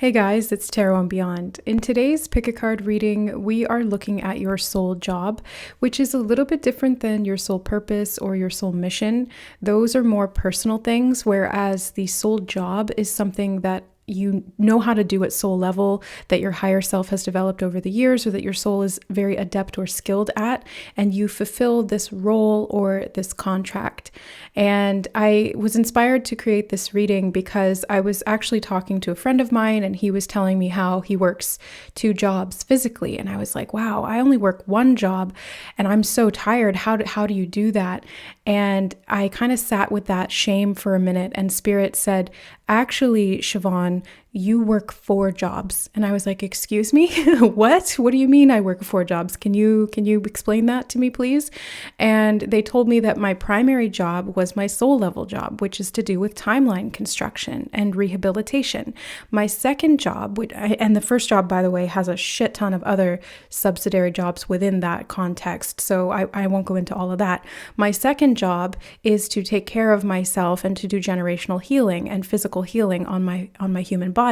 Hey guys, it's Tarot and Beyond. In today's Pick a Card reading, we are looking at your soul job, which is a little bit different than your soul purpose or your soul mission. Those are more personal things, whereas the soul job is something that you know how to do at soul level, that your higher self has developed over the years, or that your soul is very adept or skilled at, and you fulfill this role or this contract. And I was inspired to create this reading because I was actually talking to a friend of mine, and he was telling me how he works 2 jobs physically. And I was like, wow, I only work 1 job and I'm so tired. How do you do that? And I kind of sat with that shame for a minute, and Spirit said, actually, Siobhan, you work 4 jobs. And I was like, excuse me? What do you mean I work 4 jobs? Can you explain that to me, please? And they told me that my primary job was my soul level job, which is to do with timeline construction and rehabilitation. My second job, and the first job, by the way, has a shit ton of other subsidiary jobs within that context, so I won't go into all of that. My second job is to take care of myself and to do generational healing and physical healing on my human body,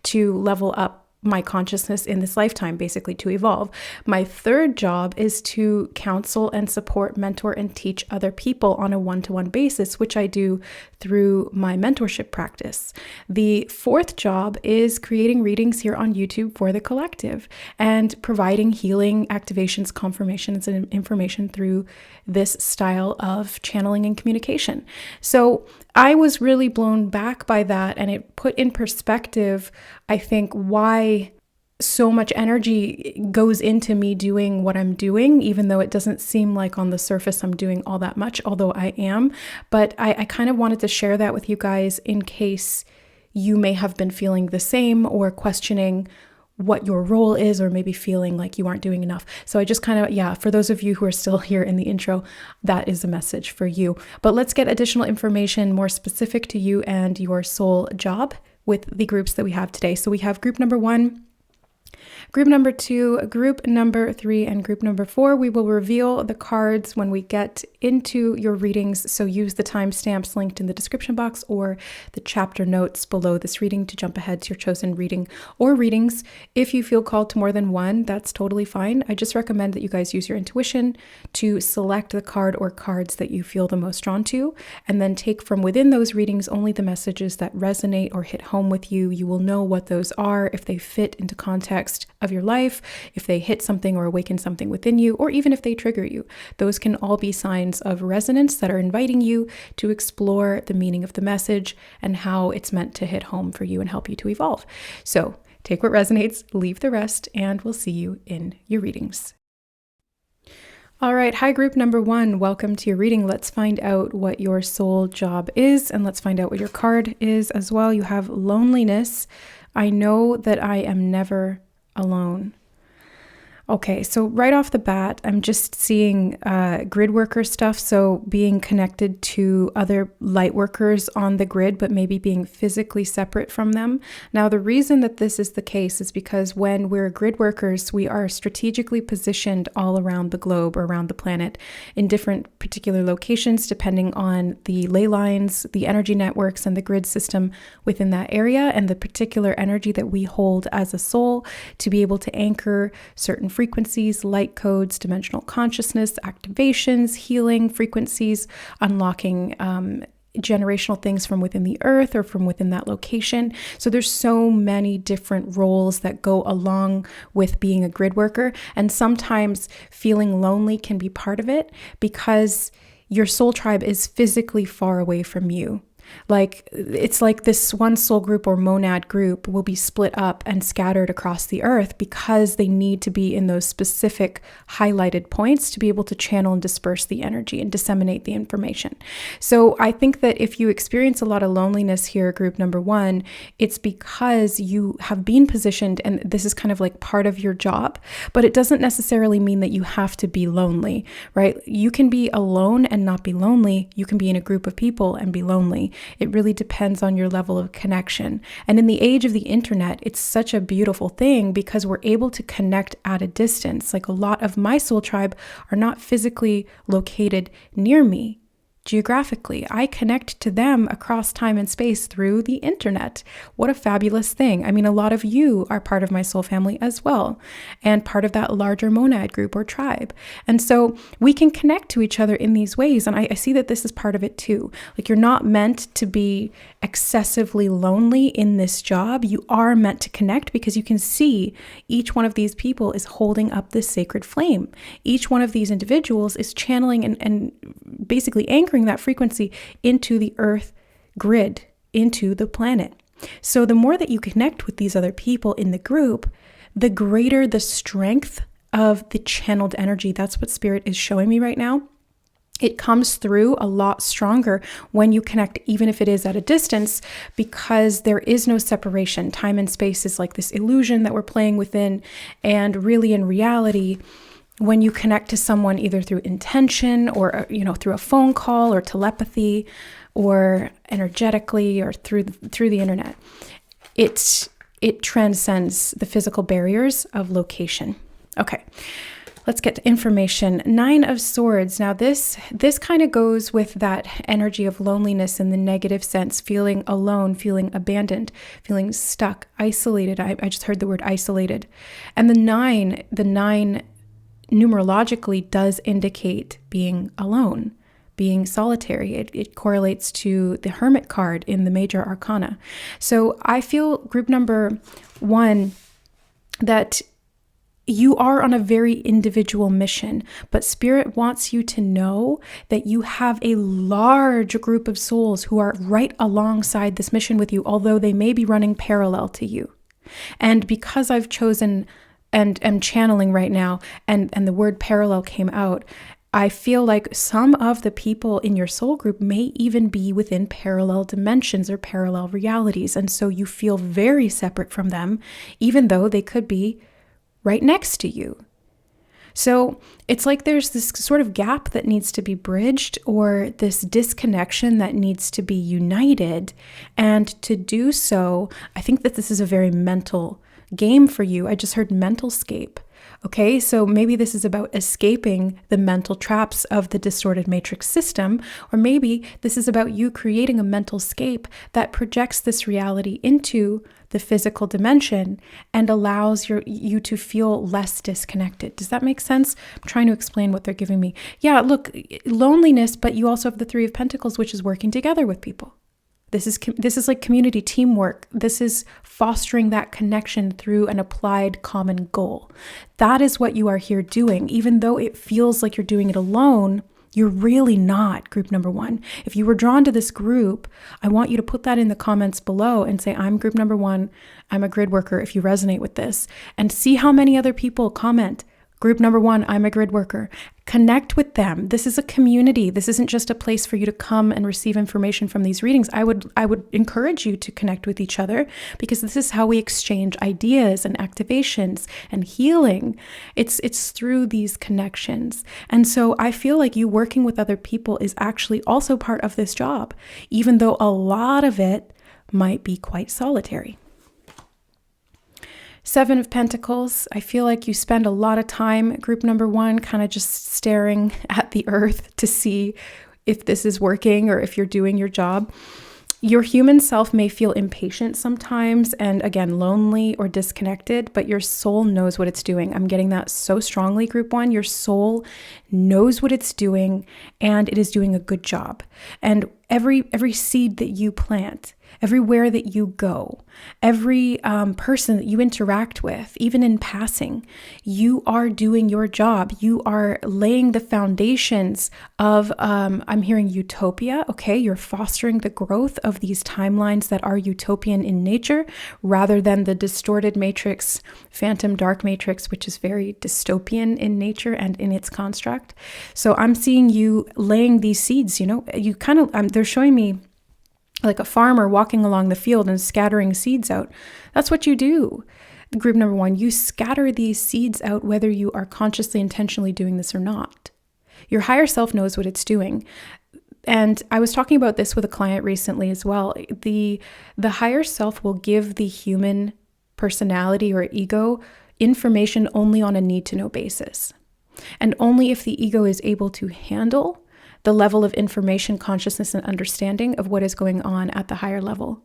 to level up my consciousness in this lifetime, basically to evolve. My third job is to counsel and support, mentor, and teach other people on a one-to-one basis, which I do through my mentorship practice. The fourth job is creating readings here on YouTube for the collective and providing healing, activations, confirmations, and information through this style of channeling and communication. So I was really blown back by that, and it put in perspective, I think, why so much energy goes into me doing what I'm doing, even though it doesn't seem like on the surface I'm doing all that much, although I am. But I kind of wanted to share that with you guys in case you may have been feeling the same or questioning what your role is, or maybe feeling like you aren't doing enough. So I just kind of, for those of you who are still here in the intro, that is a message for you. But let's get additional information more specific to you and your soul job with the groups that we have today. So we have group number 1, group number 2, group number 3, and group number 4. We will reveal the cards when we get into your readings, so use the timestamps linked in the description box or the chapter notes below this reading to jump ahead to your chosen reading or readings. If you feel called to more than one, that's totally fine. I just recommend that you guys use your intuition to select the card or cards that you feel the most drawn to, and then take from within those readings only the messages that resonate or hit home with you. You will know what those are if they fit into context of your life, if they hit something or awaken something within you, or even if they trigger you. Those can all be signs of resonance that are inviting you to explore the meaning of the message and how it's meant to hit home for you and help you to evolve. So take what resonates, leave the rest, and we'll see you in your readings. All right, hi group number 1, welcome to your reading. Let's find out what your soul job is, and let's find out what your card is as well. You have loneliness. I know that I am never alone. Okay, so right off the bat, I'm just seeing grid worker stuff. So being connected to other light workers on the grid, but maybe being physically separate from them. Now, the reason that this is the case is because when we're grid workers, we are strategically positioned all around the globe or around the planet in different particular locations, depending on the ley lines, the energy networks, and the grid system within that area, and the particular energy that we hold as a soul to be able to anchor certain frequencies, light codes, dimensional consciousness, activations, healing frequencies, unlocking generational things from within the earth or from within that location. So there's so many different roles that go along with being a grid worker. And sometimes feeling lonely can be part of it because your soul tribe is physically far away from you. Like, it's like this one soul group or monad group will be split up and scattered across the earth because they need to be in those specific highlighted points to be able to channel and disperse the energy and disseminate the information. So I think that if you experience a lot of loneliness here, group number 1, it's because you have been positioned, and this is kind of like part of your job, but it doesn't necessarily mean that you have to be lonely, right? You can be alone and not be lonely. You can be in a group of people and be lonely. It really depends on your level of connection. And in the age of the internet, it's such a beautiful thing because we're able to connect at a distance. Like, a lot of my soul tribe are not physically located near me. geographically. I connect to them across time and space through the internet. What a fabulous thing. I mean, a lot of you are part of my soul family as well, and part of that larger monad group or tribe. And so we can connect to each other in these ways. And I see that this is part of it too. Like, you're not meant to be excessively lonely in this job. You are meant to connect because you can see each one of these people is holding up this sacred flame. Each one of these individuals is channeling and basically anchoring that frequency into the earth grid, into the planet. So the more that you connect with these other people in the group, the greater the strength of the channeled energy. That's what Spirit is showing me right now. It comes through a lot stronger when you connect, even if it is at a distance, because there is no separation. Time and space is like this illusion that we're playing within. And really, in reality, when you connect to someone either through intention or, through a phone call or telepathy or energetically or through the internet, it transcends the physical barriers of location. Okay. Let's get to information. 9 of Swords. Now this kind of goes with that energy of loneliness in the negative sense, feeling alone, feeling abandoned, feeling stuck, isolated. I just heard the word isolated. And the nine numerologically does indicate being alone, being solitary. It correlates to the Hermit card in the major arcana. So I feel, group number 1, that you are on a very individual mission, but Spirit wants you to know that you have a large group of souls who are right alongside this mission with you, although they may be running parallel to you. And because I've chosen and am channeling right now, and the word parallel came out, I feel like some of the people in your soul group may even be within parallel dimensions or parallel realities. And so you feel very separate from them, even though they could be right next to you. So it's like there's this sort of gap that needs to be bridged, or this disconnection that needs to be united. And to do so, I think that this is a very mental game for you. I just heard mental scape. Okay, so maybe this is about escaping the mental traps of the distorted matrix system, or maybe this is about you creating a mental scape that projects this reality into the physical dimension and allows you to feel less disconnected. Does that make sense? I'm trying to explain what they're giving me. Yeah, look, loneliness, but you also have the 3 of Pentacles, which is working together with people. This is like community teamwork. This is fostering that connection through an applied common goal. That is what you are here doing. Even though it feels like you're doing it alone, you're really not, group number 1. If you were drawn to this group, I want you to put that in the comments below and say, I'm group number 1. I'm a grid worker, if you resonate with this. And see how many other people comment. Group number 1, I'm a grid worker. Connect with them. This is a community. This isn't just a place for you to come and receive information from these readings. I would encourage you to connect with each other, because this is how we exchange ideas and activations and healing. It's through these connections. And so I feel like you working with other people is actually also part of this job, even though a lot of it might be quite solitary. 7 of Pentacles. I feel like you spend a lot of time, group number 1, kind of just staring at the earth to see if this is working or if you're doing your job. Your human self may feel impatient sometimes and, again, lonely or disconnected, but your soul knows what it's doing. I'm getting that so strongly, group 1. Your soul knows what it's doing, and it is doing a good job. And every seed that you plant, everywhere that you go, every person that you interact with, even in passing, you are doing your job. You are laying the foundations of, I'm hearing utopia, okay? You're fostering the growth of these timelines that are utopian in nature, rather than the distorted matrix, phantom dark matrix, which is very dystopian in nature and in its construct. So I'm seeing you laying these seeds, you kind of, they're showing me like a farmer walking along the field and scattering seeds out. That's what you do. Group number 1, you scatter these seeds out whether you are consciously, intentionally doing this or not. Your higher self knows what it's doing. And I was talking about this with a client recently as well. The higher self will give the human personality or ego information only on a need-to-know basis. And only if the ego is able to handle the level of information, consciousness, and understanding of what is going on at the higher level.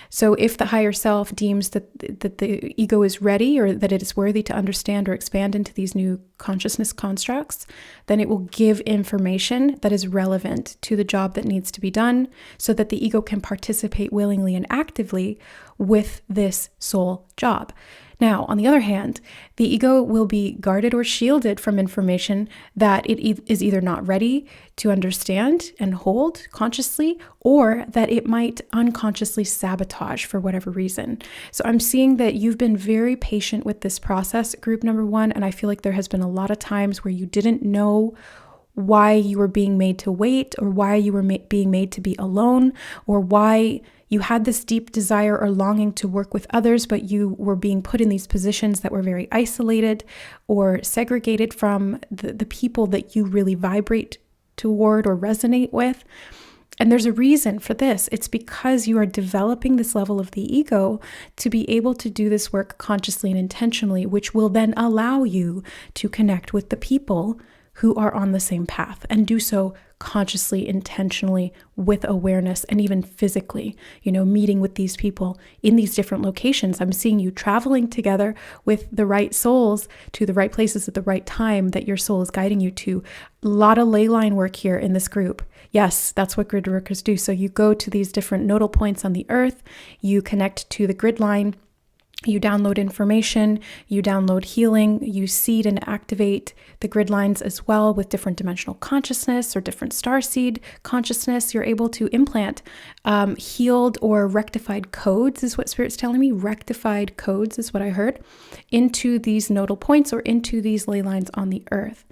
So if the higher self deems that the ego is ready, or that it is worthy to understand or expand into these new consciousness constructs, then it will give information that is relevant to the job that needs to be done, so that the ego can participate willingly and actively with this soul job. Now, on the other hand, the ego will be guarded or shielded from information that it is either not ready to understand and hold consciously, or that it might unconsciously sabotage for whatever reason. So I'm seeing that you've been very patient with this process, group number 1, and I feel like there has been a lot of times where you didn't know why you were being made to wait, or why you were being made to be alone, or why you had this deep desire or longing to work with others, but you were being put in these positions that were very isolated or segregated from the people that you really vibrate toward or resonate with. And there's a reason for this. It's because you are developing this level of the ego to be able to do this work consciously and intentionally, which will then allow you to connect with the people who are on the same path, and do so consciously, intentionally, with awareness, and even physically, meeting with these people in these different locations. I'm seeing you traveling together with the right souls to the right places at the right time that your soul is guiding you to. A lot of ley line work here in this group. Yes, that's what grid workers do. So you go to these different nodal points on the earth, you connect to the grid line, you download information, you download healing, you seed and activate the grid lines as well with different dimensional consciousness or different starseed consciousness. You're able to implant healed or rectified codes, is what Spirit's telling me. Rectified codes is what I heard, into these nodal points or into these ley lines on the earth.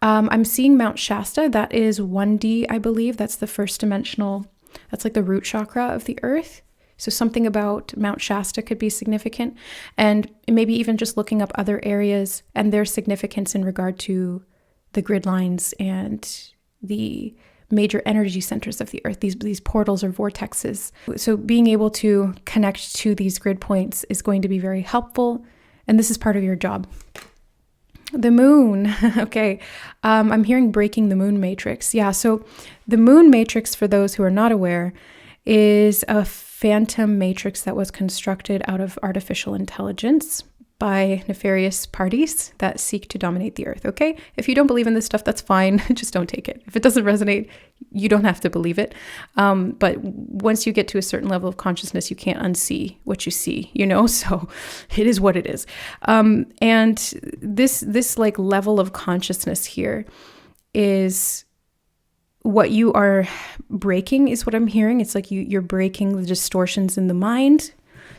I'm seeing Mount Shasta. That is 1D, I believe. That's the first dimensional, that's like the root chakra of the earth. So something about Mount Shasta could be significant, and maybe even just looking up other areas and their significance in regard to the grid lines and the major energy centers of the earth, these portals or vortexes. So being able to connect to these grid points is going to be very helpful, and this is part of your job. The moon. Okay. I'm hearing breaking the moon matrix. Yeah. So the moon matrix, for those who are not aware, is a phantom matrix that was constructed out of artificial intelligence by nefarious parties that seek to dominate the earth, okay? If you don't believe in this stuff, that's fine. Just don't take it. If it doesn't resonate, you don't have to believe it. But once you get to a certain level of consciousness, you can't unsee what you see, So it is what it is. And this like level of consciousness here is what you are breaking, is what I'm hearing. It's like you're breaking the distortions in the mind.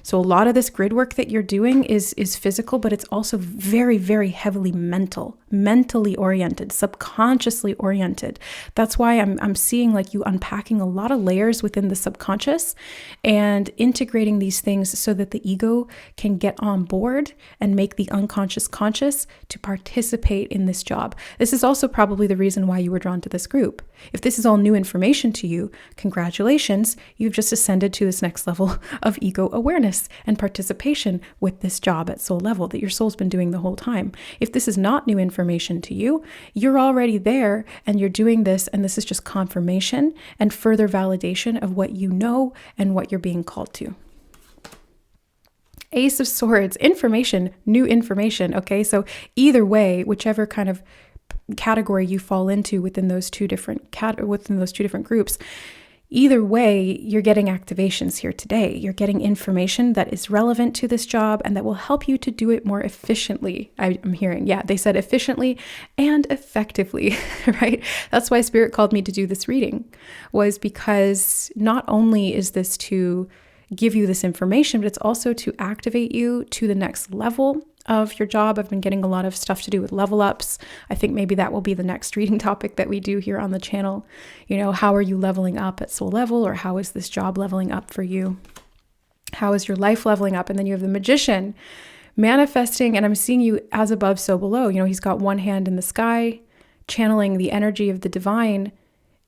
So a lot of this grid work that you're doing is physical, but it's also very, very heavily mentally oriented, subconsciously oriented. That's why I'm seeing like you unpacking a lot of layers within the subconscious and integrating these things so that the ego can get on board and make the unconscious conscious to participate in this job. This is also probably the reason why you were drawn to this group. If this is all new information to you, congratulations, you've just ascended to this next level of ego awareness and participation with this job at soul level that your soul's been doing the whole time. If this is not new information to you, you're already there and you're doing this, and this is just confirmation and further validation of what you know and what you're being called to. Ace of Swords, information, new information. Okay, so either way, whichever kind of category you fall into within those two different groups, either way, you're getting activations here today. You're getting information that is relevant to this job and that will help you to do it more efficiently. I'm hearing, they said efficiently and effectively, right? That's why Spirit called me to do this reading, was because not only is this to give you this information, but it's also to activate you to the next level of your job. I've been getting a lot of stuff to do with level ups. I think maybe that will be the next reading topic that we do here on the channel. How are you leveling up at soul level, or how is this job leveling up for you? How is your life leveling up? And then you have the Magician manifesting, and I'm seeing you as above, so below. He's got one hand in the sky, channeling the energy of the divine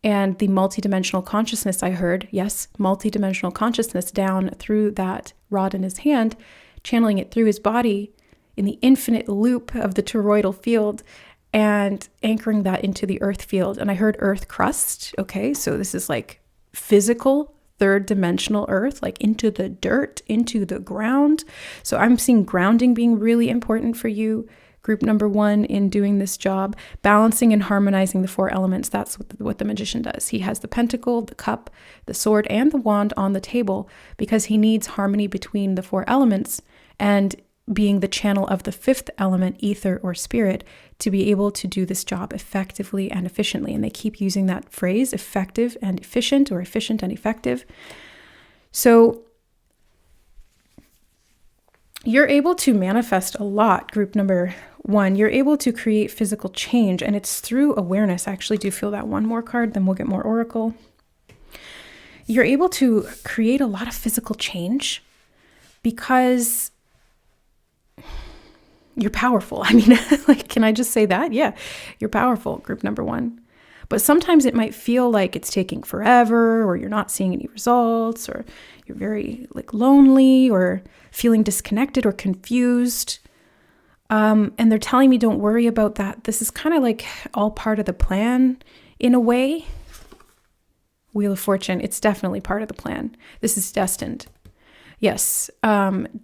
and the multidimensional consciousness. I heard, yes, multidimensional consciousness down through that rod in his hand, channeling it through his body in the infinite loop of the toroidal field. and anchoring that into the earth field. And I heard earth crust. Okay, so this is like physical, third dimensional earth, like into the dirt, into the ground. So I'm seeing grounding being really important for you. Group number 1 in doing this job, balancing and harmonizing the 4 elements. That's what the magician does. He has the pentacle, the cup, the sword, and the wand on the table because he needs harmony between the 4 elements and being the channel of the 5th element, ether or spirit, to be able to do this job effectively and efficiently. And they keep using that phrase, effective and efficient, or efficient and effective. So you're able to manifest a lot, group number 1. You're able to create physical change, and it's through awareness. I actually do feel that one more card, then we'll get more oracle. You're able to create a lot of physical change because you're powerful. I mean, like, can I just say that? Yeah, you're powerful, group number 1. But sometimes it might feel like it's taking forever, or you're not seeing any results, or you're very like lonely or feeling disconnected or confused. And they're telling me, don't worry about that. This is kind of like all part of the plan in a way. Wheel of Fortune, it's definitely part of the plan. This is destined. Yes,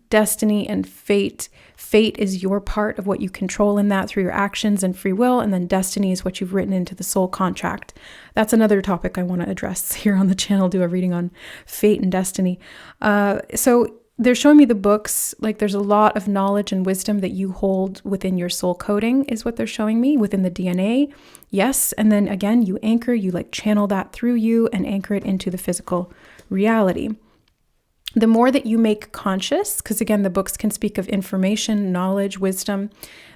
destiny and fate. Fate is your part of what you control in that through your actions and free will. And then destiny is what you've written into the soul contract. That's another topic I want to address here on the channel, do a reading on fate and destiny. So they're showing me the books, like there's a lot of knowledge and wisdom that you hold within your soul coding is what they're showing me within the DNA. Yes. And then again, you anchor, you like channel that through you and anchor it into the physical reality. The more that you make conscious, because again, the books can speak of information, knowledge, wisdom,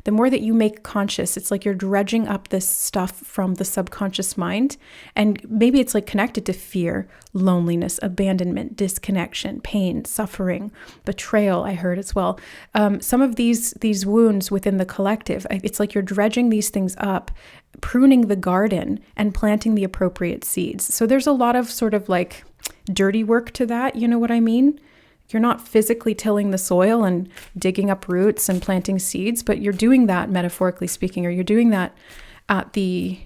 the more that you make conscious, it's like you're dredging up this stuff from the subconscious mind. And maybe it's like connected to fear, loneliness, abandonment, disconnection, pain, suffering, betrayal, I heard as well. Some of these wounds within the collective, it's like you're dredging these things up, pruning the garden and planting the appropriate seeds. So there's a lot of sort of like dirty work to that, you know what I mean? You're not physically tilling the soil and digging up roots and planting seeds, but you're doing that metaphorically speaking, or you're doing that at the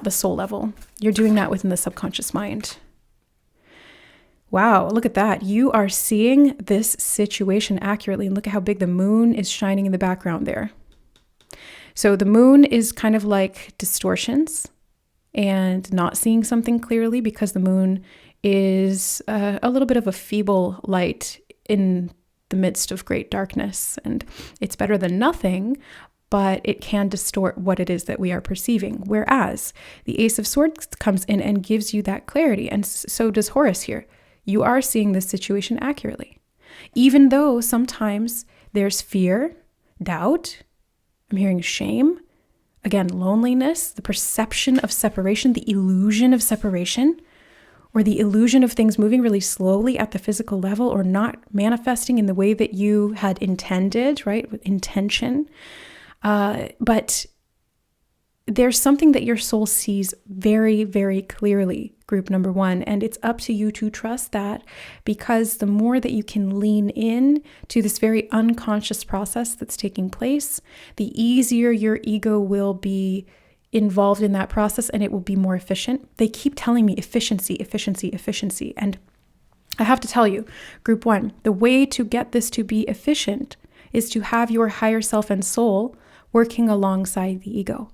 soul level. You're doing that within the subconscious mind. Wow, look at that. You are seeing this situation accurately. And look at how big the moon is shining in the background there. So the moon is kind of like distortions and not seeing something clearly because the moon is a little bit of a feeble light in the midst of great darkness. And it's better than nothing, but it can distort what it is that we are perceiving. Whereas the Ace of Swords comes in and gives you that clarity. And so does Horus here. You are seeing this situation accurately. Even though sometimes there's fear, doubt, I'm hearing shame, again, loneliness, the perception of separation, the illusion of separation, or the illusion of things moving really slowly at the physical level or not manifesting in the way that you had intended, right? With intention. But there's something that your soul sees very, very clearly, group number 1. And it's up to you to trust that, because the more that you can lean in to this very unconscious process that's taking place, the easier your ego will be involved in that process and it will be more efficient. They keep telling me efficiency, efficiency, efficiency. And I have to tell you, group 1, the way to get this to be efficient is to have your higher self and soul working alongside the ego.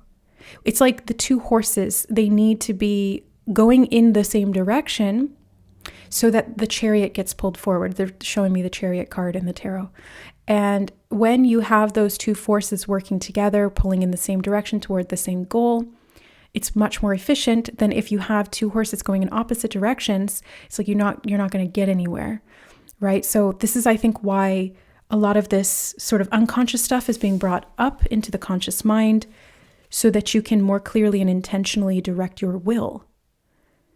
It's like the two horses, they need to be going in the same direction so that the chariot gets pulled forward. They're showing me the chariot card in the tarot. And when you have those two forces working together, pulling in the same direction toward the same goal, it's much more efficient than if you have two horses going in opposite directions. It's like you're not going to get anywhere, right? So this is, I think, why a lot of this sort of unconscious stuff is being brought up into the conscious mind so that you can more clearly and intentionally direct your will.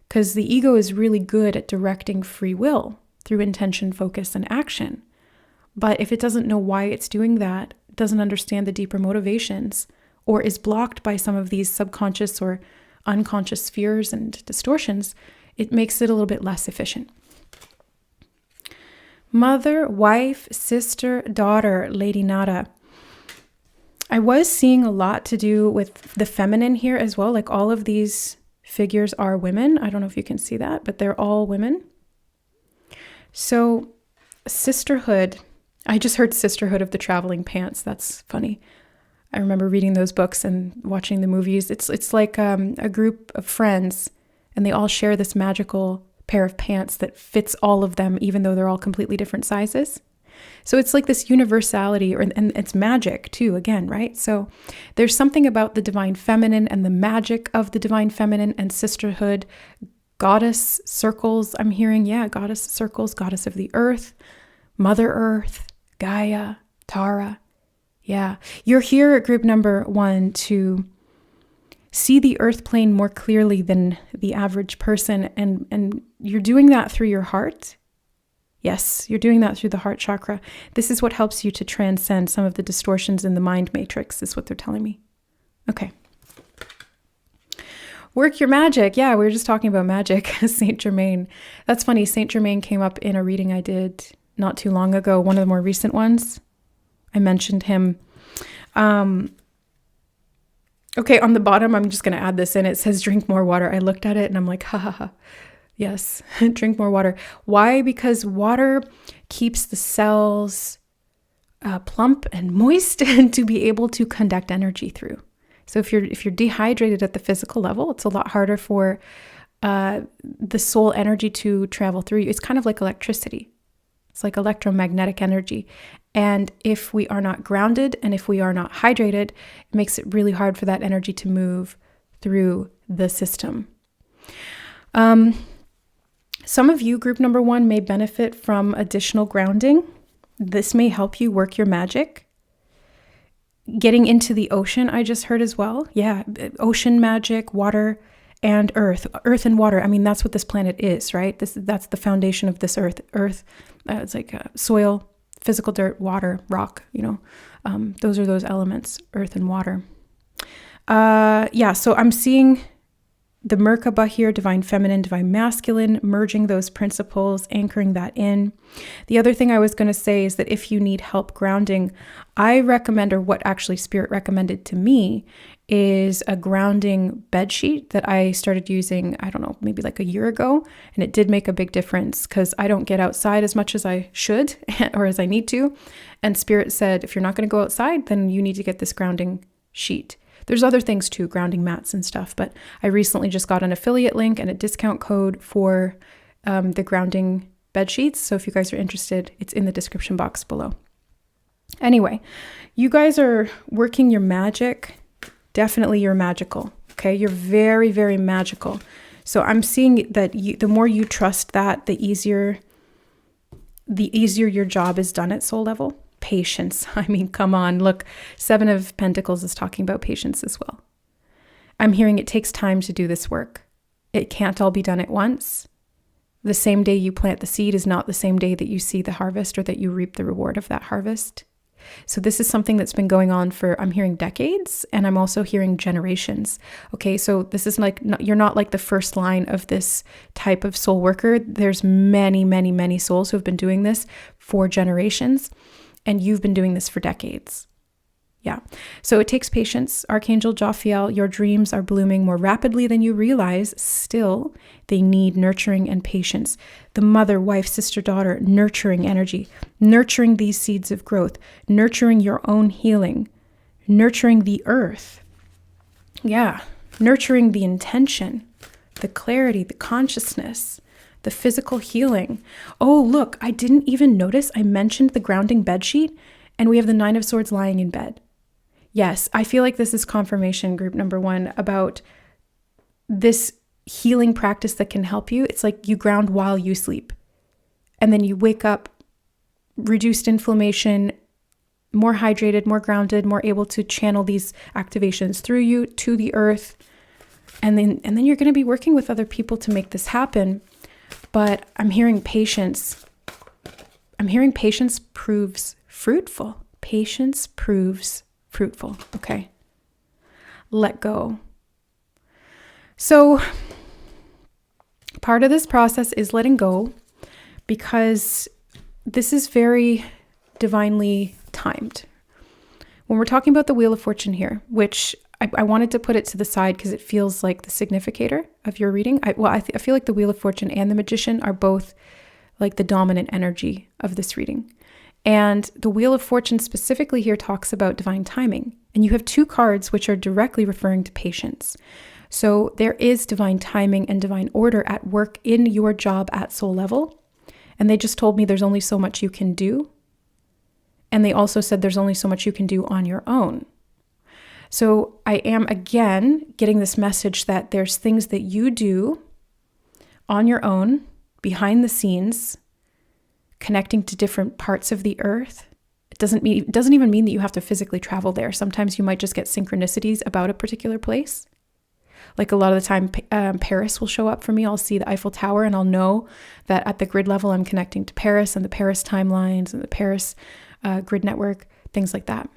Because the ego is really good at directing free will through intention, focus, and action. But if it doesn't know why it's doing that, doesn't understand the deeper motivations, or is blocked by some of these subconscious or unconscious fears and distortions, it makes it a little bit less efficient. Mother, wife, sister, daughter, Lady Nada. I was seeing a lot to do with the feminine here as well. Like all of these figures are women. I don't know if you can see that, but they're all women. So sisterhood, I just heard Sisterhood of the Traveling Pants. That's funny. I remember reading those books and watching the movies. It's like a group of friends, and they all share this magical pair of pants that fits all of them, even though they're all completely different sizes. So it's like this universality, and it's magic too, again, right? So there's something about the divine feminine and the magic of the divine feminine and sisterhood. Goddess circles, I'm hearing, goddess circles, goddess of the earth, Mother Earth, Gaia, Tara. Yeah, you're here at group number 1 to see the earth plane more clearly than the average person, and you're doing that through your heart. Yes, you're doing that through the heart chakra. This is what helps you to transcend some of the distortions in the mind matrix, is what they're telling me. Okay. Work your magic. Yeah, we were just talking about magic. Saint Germain. That's funny. Saint Germain came up in a reading I did not too long ago, one of the more recent ones. I mentioned him. Okay, on the bottom, I'm just going to add this in. It says drink more water. I looked at it and I'm like, ha ha ha. Yes, drink more water. Why? Because water keeps the cells plump and moist and to be able to conduct energy through. So if you're dehydrated at the physical level, it's a lot harder for the soul energy to travel through you. It's kind of like electricity. It's like electromagnetic energy. And if we are not grounded and if we are not hydrated, it makes it really hard for that energy to move through the system. Some of you, group number 1, may benefit from additional grounding. This may help you work your magic. Getting into the ocean, I just heard as well. Yeah, ocean magic, water and earth and water. I mean, that's what this planet is, right? That's the foundation of this earth. It's like soil, physical dirt, water, rock, those are those elements, earth and water. So I'm seeing the Merkaba here, divine feminine, divine masculine, merging those principles, anchoring that in. The other thing I was going to say is that if you need help grounding, I recommend, or what actually Spirit recommended to me, is a grounding bed sheet that I started using, I don't know, maybe like a year ago. And it did make a big difference because I don't get outside as much as I should or as I need to. And Spirit said, if you're not going to go outside, then you need to get this grounding sheet. There's other things too, grounding mats and stuff, but I recently just got an affiliate link and a discount code for the grounding bed sheets. So if you guys are interested, it's in the description box below. Anyway, you guys are working your magic. Definitely you're magical, okay? You're very, very magical. So I'm seeing that the more you trust that, the easier your job is done at soul level. Patience. I mean, come on, look, 7 of Pentacles is talking about patience as well. I'm hearing it takes time to do this work. It can't all be done at once. The same day you plant the seed is not the same day that you see the harvest or that you reap the reward of that harvest. So this is something that's been going on for, I'm hearing decades, and I'm also hearing generations. Okay, so this is like, you're not like the first line of this type of soul worker. There's many, many, many souls who have been doing this for generations. And you've been doing this for decades. Yeah. So it takes patience. Archangel Jophiel, your dreams are blooming more rapidly than you realize. Still, they need nurturing and patience. The mother, wife, sister, daughter, nurturing energy, nurturing these seeds of growth, nurturing your own healing, nurturing the earth. Yeah. Nurturing the intention, the clarity, the consciousness, the physical healing. Oh, look, I didn't even notice I mentioned the grounding bed sheet, and we have the 9 of Swords lying in bed. Yes, I feel like this is confirmation, group number 1, about this healing practice that can help you. It's like you ground while you sleep, and then you wake up reduced inflammation, more hydrated, more grounded, more able to channel these activations through you to the earth. And then you're going to be working with other people to make this happen. But I'm hearing patience. I'm hearing patience proves fruitful. Patience proves fruitful. Okay. Let go. So part of this process is letting go, because this is very divinely timed. When we're talking about the Wheel of Fortune here, which I wanted to put it to the side because it feels like the significator of your reading. I feel like the Wheel of Fortune and the Magician are both like the dominant energy of this reading. And the Wheel of Fortune specifically here talks about divine timing. And you have two cards which are directly referring to patience. So there is divine timing and divine order at work in your job at soul level. And they just told me there's only so much you can do. And they also said there's only so much you can do on your own. So I am, again, getting this message that there's things that you do on your own, behind the scenes, connecting to different parts of the earth. It doesn't even mean that you have to physically travel there. Sometimes you might just get synchronicities about a particular place. Like a lot of the time, Paris will show up for me. I'll see the Eiffel Tower and I'll know that at the grid level, I'm connecting to Paris and the Paris timelines and the Paris grid network, things like that.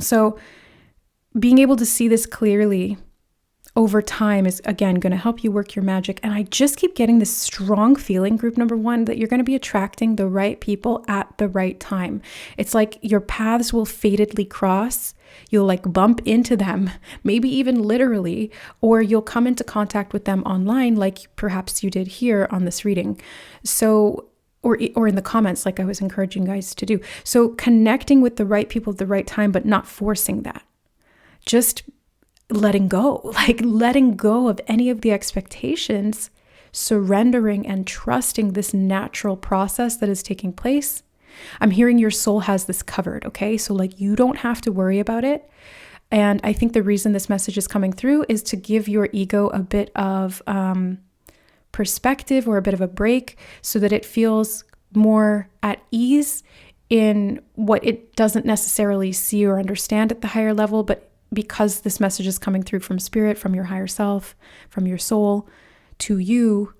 So being able to see this clearly over time is, again, going to help you work your magic. And I just keep getting this strong feeling, group number one, that you're going to be attracting the right people at the right time. It's like your paths will fatedly cross. You'll like bump into them, maybe even literally, or you'll come into contact with them online, like perhaps you did here on this reading. So, or in the comments, like I was encouraging you guys to do. So connecting with the right people at the right time, but not forcing that. Just letting go of any of the expectations, surrendering and trusting this natural process that is taking place. I'm hearing your soul has this covered, okay? So like you don't have to worry about it. And I think the reason this message is coming through is to give your ego a bit of perspective or a bit of a break so that it feels more at ease in what it doesn't necessarily see or understand at the higher level, but because this message is coming through from spirit, from your higher self, from your soul, to you,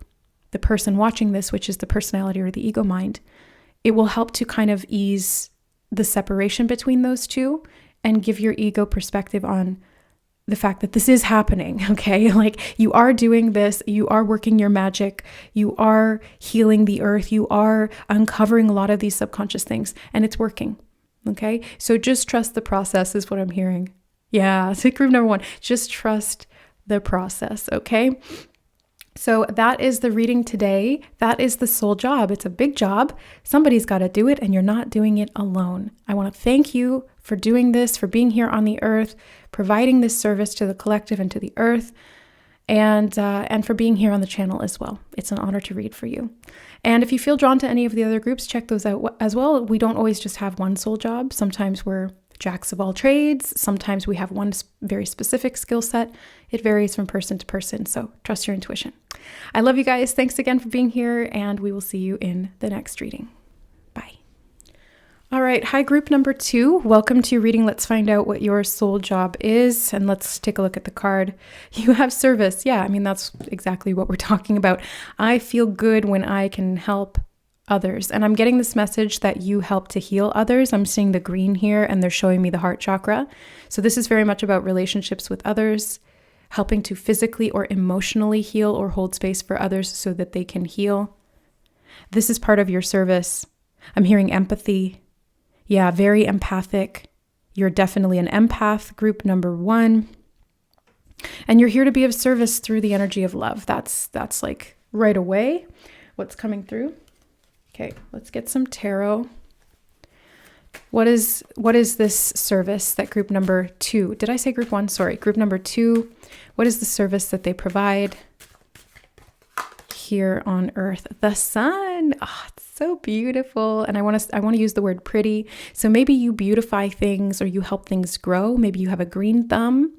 the person watching this, which is the personality or the ego mind, it will help to kind of ease the separation between those two and give your ego perspective on the fact that this is happening, okay? Like you are doing this, you are working your magic, you are healing the earth, you are uncovering a lot of these subconscious things, and it's working, okay? So just trust the process is what I'm hearing. Yeah, so group number one, just trust the process, okay? So that is the reading today. That is the soul job. It's a big job. Somebody's got to do it, and you're not doing it alone. I want to thank you for doing this, for being here on the earth, providing this service to the collective and to the earth, and for being here on the channel as well. It's an honor to read for you. And if you feel drawn to any of the other groups, check those out as well. We don't always just have one soul job. Sometimes we're jacks of all trades. Sometimes we have one very specific skill set. It varies from person to person, so trust your intuition. I love you guys. Thanks again for being here, and we will see you in the next reading. Bye. All right. Hi, group number 2. Welcome to reading. Let's find out what your soul job is, and let's take a look at the card. You have service. Yeah, I mean, that's exactly what we're talking about. I feel good when I can help others. And I'm getting this message that you help to heal others. I'm seeing the green here, and they're showing me the heart chakra. So this is very much about relationships with others, helping to physically or emotionally heal or hold space for others so that they can heal. This is part of your service. I'm hearing empathy. Yeah, very empathic. You're definitely an empath, group number 1. And you're here to be of service through the energy of love. That's like right away what's coming through. Okay, let's get some tarot. What is this service that group number 2? Did I say group 1? Sorry, group number 2. What is the service that they provide here on earth? The sun. Oh, it's so beautiful. And I want to use the word pretty. So maybe you beautify things or you help things grow. Maybe you have a green thumb.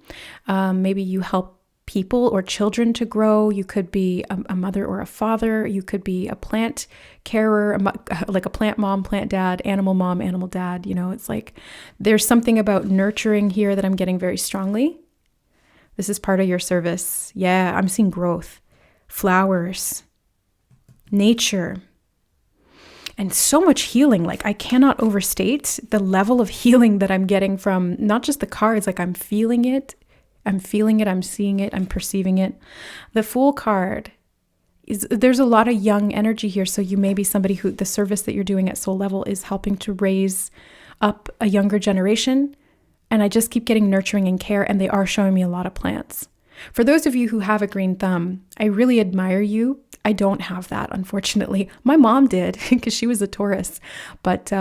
Maybe you help people or children to grow. You could be a mother or a father. You could be a plant carer, like a plant mom, plant dad, animal mom, animal dad. You know, it's like there's something about nurturing here that I'm getting very strongly. This is part of your service. Yeah, I'm seeing growth, flowers, nature, and so much healing. Like I cannot overstate the level of healing that I'm getting from not just the cards, like I'm feeling it. I'm feeling it, I'm seeing it, I'm perceiving it. The Fool card, there's a lot of young energy here. So you may be somebody who the service that you're doing at soul level is helping to raise up a younger generation. And I just keep getting nurturing and care, and they are showing me a lot of plants. For those of you who have a green thumb, I really admire you. I don't have that, unfortunately. My mom did because she was a Taurus. But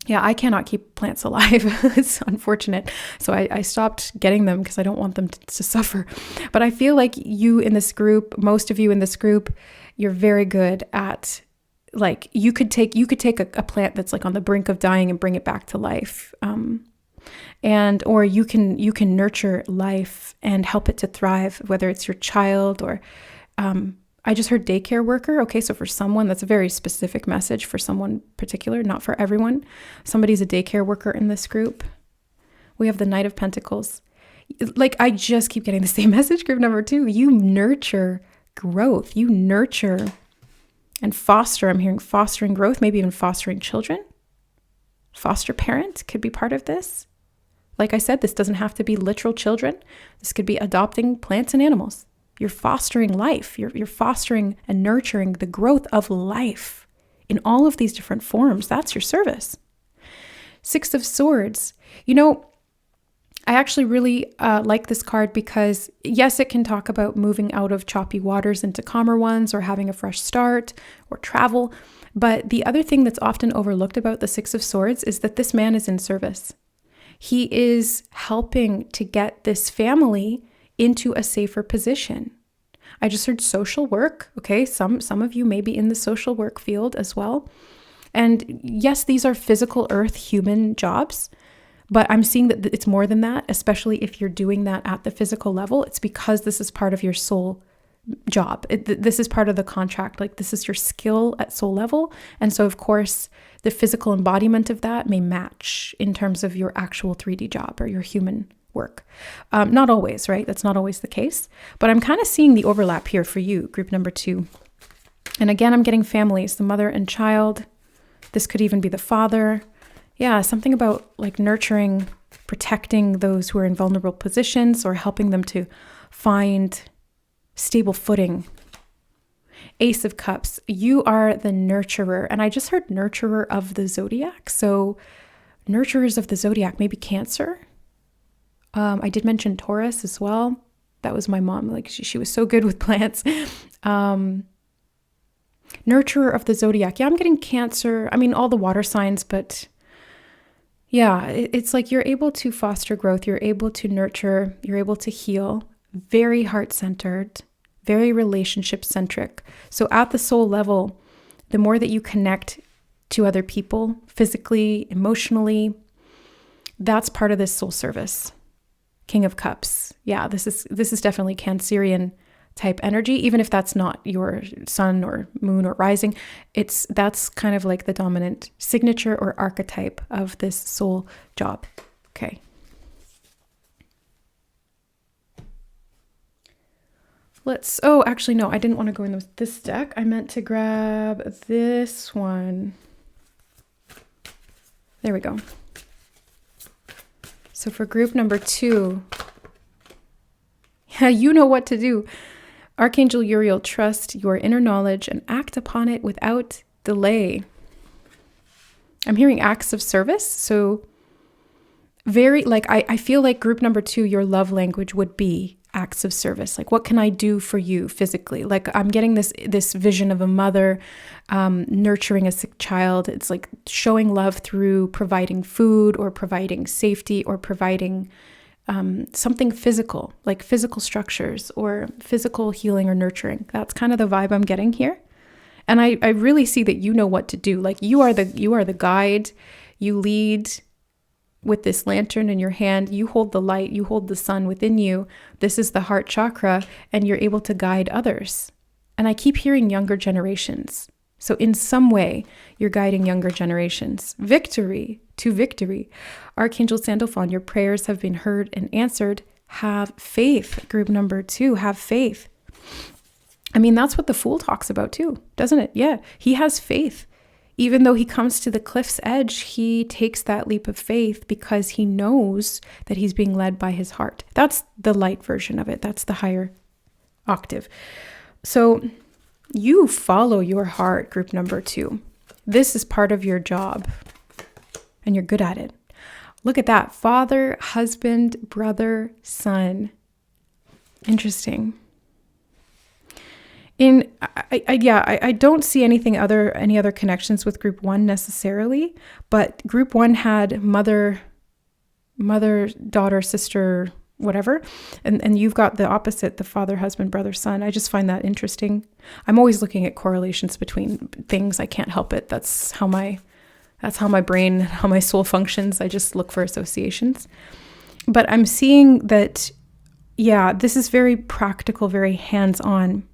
yeah, I cannot keep plants alive. It's unfortunate. So I stopped getting them because I don't want them to suffer. But I feel like you in this group, most of you in this group, you're very good at, like, you could take a plant that's like on the brink of dying and bring it back to life. Or you can nurture life and help it to thrive, whether it's your child or, I just heard daycare worker. Okay, so for someone, that's a very specific message for someone particular, not for everyone. Somebody's a daycare worker in this group. We have the Knight of Pentacles. Like, I just keep getting the same message, group number 2. You nurture growth. You nurture and foster. I'm hearing fostering growth, maybe even fostering children. Foster parent could be part of this. Like I said, this doesn't have to be literal children. This could be adopting plants and animals. You're fostering life. You're fostering and nurturing the growth of life in all of these different forms. That's your service. 6 of Swords. You know, I actually really like this card because, yes, it can talk about moving out of choppy waters into calmer ones or having a fresh start or travel. But the other thing that's often overlooked about the 6 of Swords is that this man is in service. He is helping to get this family into a safer position. I just heard social work. Okay, some of you may be in the social work field as well. And yes, these are physical earth human jobs, but I'm seeing that it's more than that, especially if you're doing that at the physical level. It's because this is part of your soul job. This is part of the contract. Like, this is your skill at soul level. And so, of course, the physical embodiment of that may match in terms of your actual 3D job or your human work. Not always, right? That's not always the case. But I'm kind of seeing the overlap here for you, group number 2. And again, I'm getting families, the mother and child. This could even be the father. Yeah, something about like nurturing, protecting those who are in vulnerable positions or helping them to find stable footing. Ace of Cups, you are the nurturer. And I just heard nurturer of the zodiac. So nurturers of the zodiac, maybe Cancer. I did mention Taurus as well. That was my mom. Like, she was so good with plants. Nurturer of the zodiac. Yeah, I'm getting Cancer. I mean, all the water signs, but yeah, it's like you're able to foster growth. You're able to nurture. You're able to heal. Very heart-centered, very relationship-centric. So at the soul level, the more that you connect to other people, physically, emotionally, that's part of this soul service. King of Cups. Yeah, this is definitely Cancerian type energy, even if that's not your sun or moon or rising. That's kind of like the dominant signature or archetype of this soul job. Okay. Actually, no, I didn't want to go in this deck. I meant to grab this one. There we go. So for group number 2, yeah, you know what to do. Archangel Uriel, trust your inner knowledge and act upon it without delay. I'm hearing acts of service. So very, like, I feel like group number 2, your love language would be acts of service. Like, what can I do for you physically? Like, I'm getting this vision of a mother nurturing a sick child. It's like showing love through providing food or providing safety or providing something physical, like physical structures or physical healing or nurturing. That's kind of the vibe I'm getting here. And I really see that you know what to do. Like, you are the guide. You lead with this lantern in your hand. You hold the light, you hold the sun within you. This is the heart chakra, and you're able to guide others. And I keep hearing younger generations. So in some way, you're guiding younger generations. Victory to victory. Archangel Sandalphon, your prayers have been heard and answered. Have faith. Group number 2, have faith. I mean, that's what the Fool talks about too, doesn't it? Yeah, he has faith. Even though he comes to the cliff's edge, he takes that leap of faith because he knows that he's being led by his heart. That's the light version of it. That's the higher octave. So you follow your heart, group number 2. This is part of your job. and you're good at it. Look at that. Father, husband, brother, son. Interesting. I don't see any other connections with group 1 necessarily, but group 1 had mother, daughter, sister, whatever. And you've got the opposite, the father, husband, brother, son. I just find that interesting. I'm always looking at correlations between things. I can't help it. That's how my brain, how my soul functions. I just look for associations. But I'm seeing that, this is very practical, very hands-on.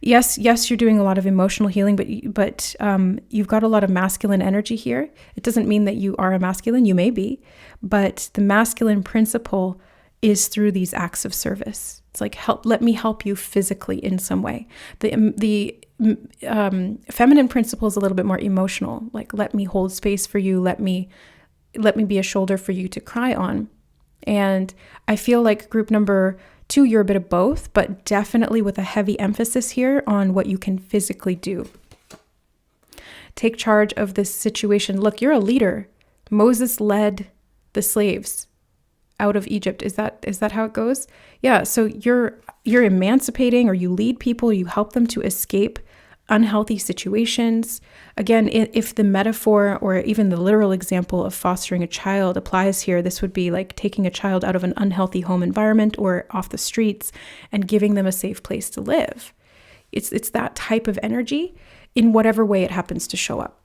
Yes, you're doing a lot of emotional healing, but you've got a lot of masculine energy here. It doesn't mean that you are a masculine. You may be, but the masculine principle is through these acts of service. It's like, let me help you physically in some way. The feminine principle is a little bit more emotional. Like, let me hold space for you. Let me be a shoulder for you to cry on. And I feel like group number 2, you're a bit of both, but definitely with a heavy emphasis here on what you can physically do. Take charge of this situation. Look, you're a leader. Moses led the slaves out of Egypt. Is that how it goes? Yeah. So you're emancipating, or you lead people, you help them to escape unhealthy situations. Again, if the metaphor or even the literal example of fostering a child applies here, this would be like taking a child out of an unhealthy home environment or off the streets and giving them a safe place to live. It's that type of energy in whatever way it happens to show up.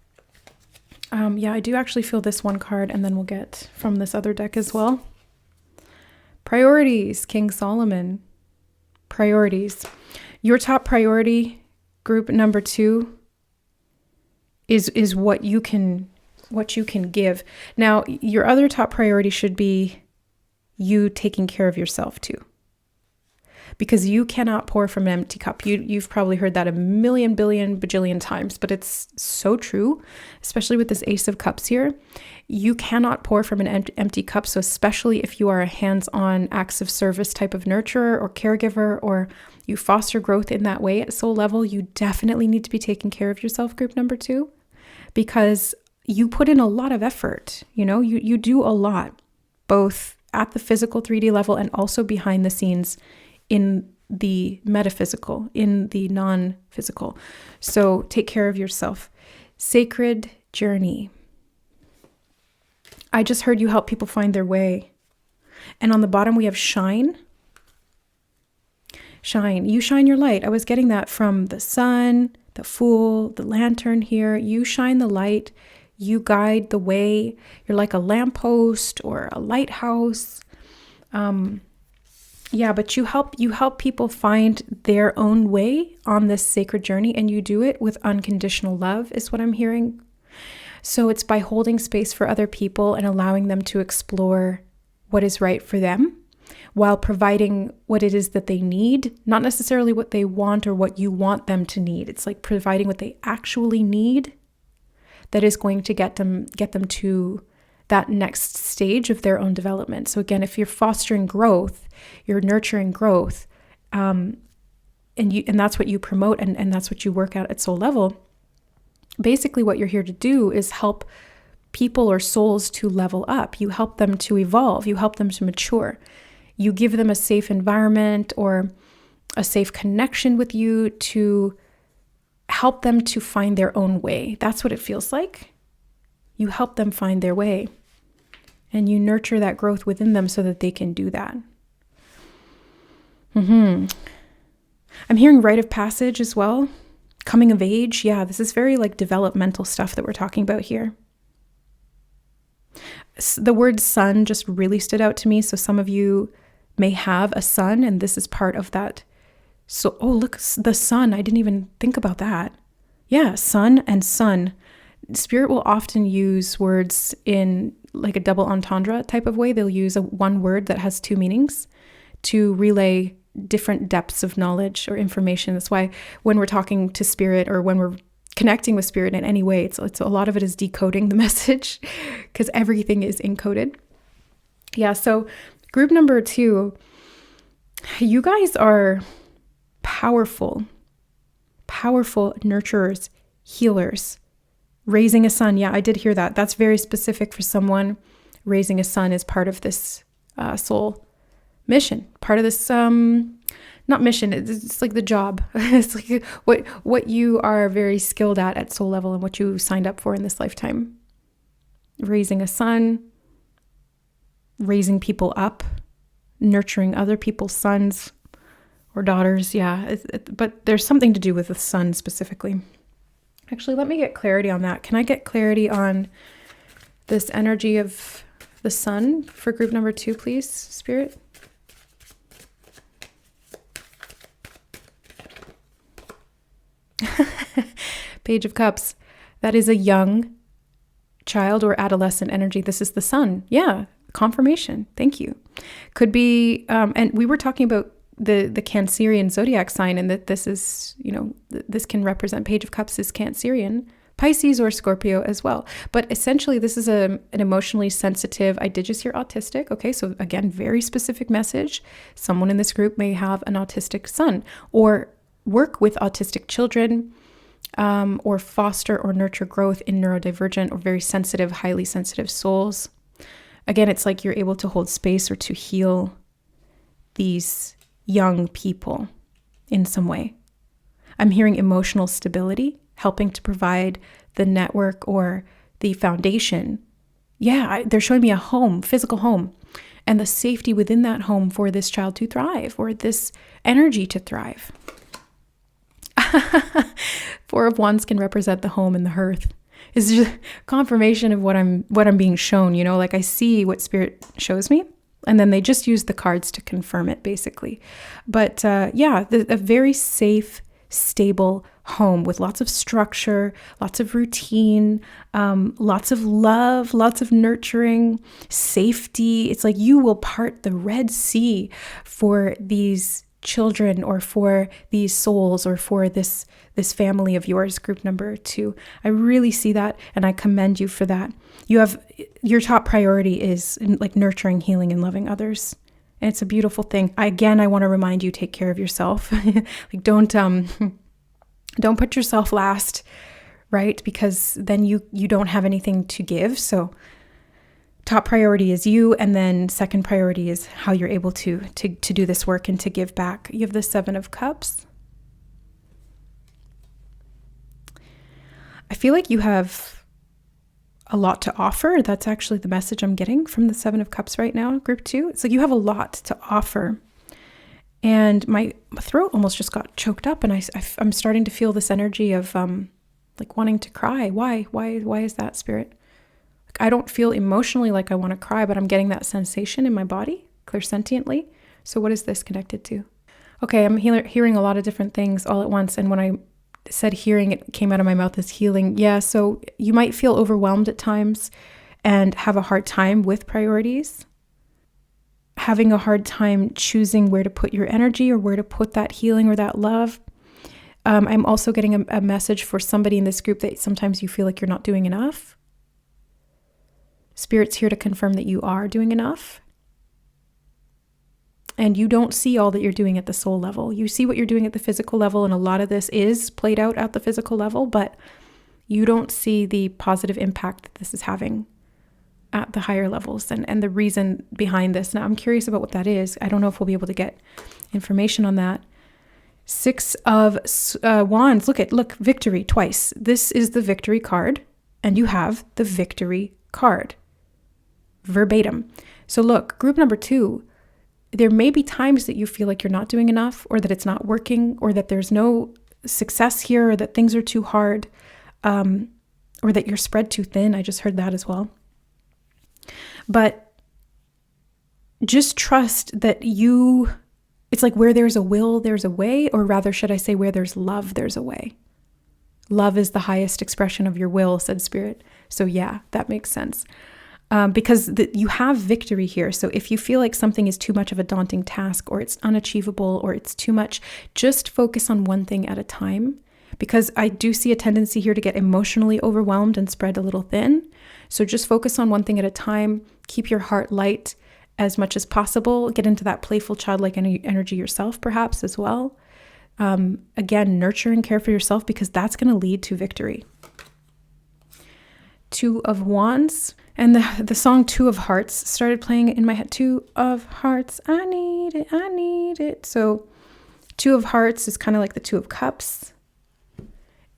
I do actually feel this one card, and then we'll get from this other deck as well. Priorities, King Solomon. Priorities. Your top priority, group number 2, is what you can give. Now, your other top priority should be you taking care of yourself too. Because you cannot pour from an empty cup. You've probably heard that a million, billion, bajillion times, but it's so true, especially with this Ace of Cups here. You cannot pour from an empty cup. So especially if you are a hands-on acts of service type of nurturer or caregiver, or you foster growth in that way at soul level, you definitely need to be taking care of yourself, group number 2, because you put in a lot of effort. You do a lot, both at the physical 3D level and also behind the scenes in the metaphysical, in the non-physical. So take care of yourself. Sacred journey. I just heard you help people find their way. And on the bottom we have shine. Shine. You shine your light. I was getting that from the sun, the Fool, the lantern here. You shine the light. You guide the way. You're like a lamppost or a lighthouse. But you help people find their own way on this sacred journey, and you do it with unconditional love, is what I'm hearing. So it's by holding space for other people and allowing them to explore what is right for them, while providing what it is that they need, not necessarily what they want or what you want them to need. It's like providing what they actually need that is going to get them to that next stage of their own development. So again, if you're fostering growth, you're nurturing growth, and that's what you promote and that's what you work at soul level. Basically, what you're here to do is help people or souls to level up. You help them to evolve. You help them to mature. You give them a safe environment or a safe connection with you to help them to find their own way. That's what it feels like. You help them find their way, and you nurture that growth within them so that they can do that. I'm hearing rite of passage as well. Coming of age. Yeah, this is very like developmental stuff that we're talking about here. The word son just really stood out to me. So some of you may have a son, and this is part of that. So, oh, look, the sun. I didn't even think about that. Yeah, son and son. Spirit will often use words in like a double entendre type of way. They'll use one word that has 2 meanings to relay different depths of knowledge or information. That's why when we're talking to spirit or when we're connecting with spirit in any way, it's a lot of it is decoding the message because everything is encoded. Yeah, so group number 2, you guys are powerful nurturers, healers. Raising a son. Yeah, I did hear that. That's very specific for someone. Raising a son is part of this soul mission. Part of this, not mission, it's like the job. It's like what you are very skilled at soul level and what you signed up for in this lifetime. Raising a son, raising people up, nurturing other people's sons or daughters. Yeah, but there's something to do with the son specifically. Actually, let me get clarity on that. Can I get clarity on this energy of the sun for group number 2, please, Spirit? Page of Cups. That is a young child or adolescent energy. This is the sun. Yeah, confirmation. Thank you. Could be, and we were talking about the Cancerian zodiac sign, and that this is, this can represent, Page of Cups is Cancerian, Pisces or Scorpio as well. But essentially, this is an emotionally sensitive, I did just hear autistic. Okay, so again, very specific message. Someone in this group may have an autistic son or work with autistic children, or foster or nurture growth in neurodivergent or very sensitive, highly sensitive souls. Again, it's like you're able to hold space or to heal these young people in some way. I'm hearing emotional stability, helping to provide the network or the foundation. Yeah, they're showing me a home, physical home, and the safety within that home for this child to thrive or this energy to thrive. 4 of Wands can represent the home and the hearth. It's just confirmation of what I'm being shown, like I see what Spirit shows me. And then they just use the cards to confirm it, basically. But a very safe, stable home with lots of structure, lots of routine, lots of love, lots of nurturing, safety. It's like you will part the Red Sea for these children or for these souls or for this family of yours, group number 2. I really see that, and I commend you for that. You have, your top priority is like nurturing, healing, and loving others. And it's a beautiful thing. I want to remind you, take care of yourself. Like don't put yourself last, right? Because then you don't have anything to give. So top priority is you, and then second priority is how you're able to do this work and to give back. You have the 7 of Cups. I feel like you have a lot to offer. That's actually the message I'm getting from the 7 of Cups right now, group 2. It's like you have a lot to offer. And my throat almost just got choked up, and I'm starting to feel this energy of like wanting to cry. Why is that, Spirit? Like, I don't feel emotionally like I want to cry, but I'm getting that sensation in my body, clairsentiently. So what is this connected to? Okay, I'm hearing a lot of different things all at once, and when I said hearing, it came out of my mouth as healing. Yeah, so you might feel overwhelmed at times and have a hard time with priorities, having a hard time choosing where to put your energy or where to put that healing or that love. I'm also getting a message for somebody in this group that sometimes you feel like you're not doing enough. Spirit's here to confirm that you are doing enough. And you don't see all that you're doing at the soul level. You see what you're doing at the physical level, and a lot of this is played out at the physical level, but you don't see the positive impact that this is having at the higher levels and the reason behind this. Now, I'm curious about what that is. I don't know if we'll be able to get information on that. 6 of Wands. Look, victory twice. This is the victory card, and you have the victory card. Verbatim. So look, group number 2, there may be times that you feel like you're not doing enough, or that it's not working, or that there's no success here, or that things are too hard, or that you're spread too thin. I just heard that as well. But just trust that it's like where there's a will, there's a way, or rather, should I say, where there's love, there's a way. Love is the highest expression of your will, said Spirit. So yeah, that makes sense. Because you have victory here. So if you feel like something is too much of a daunting task, or it's unachievable, or it's too much, just focus on one thing at a time. Because I do see a tendency here to get emotionally overwhelmed and spread a little thin. So just focus on one thing at a time. Keep your heart light as much as possible. Get into that playful, childlike energy yourself, perhaps, as well. Again, nurture and care for yourself, because that's going to lead to victory. Two of Wands. And the song Two of Hearts started playing in my head. Two of Hearts, I need it, I need it. So Two of Hearts is kind of like the Two of Cups.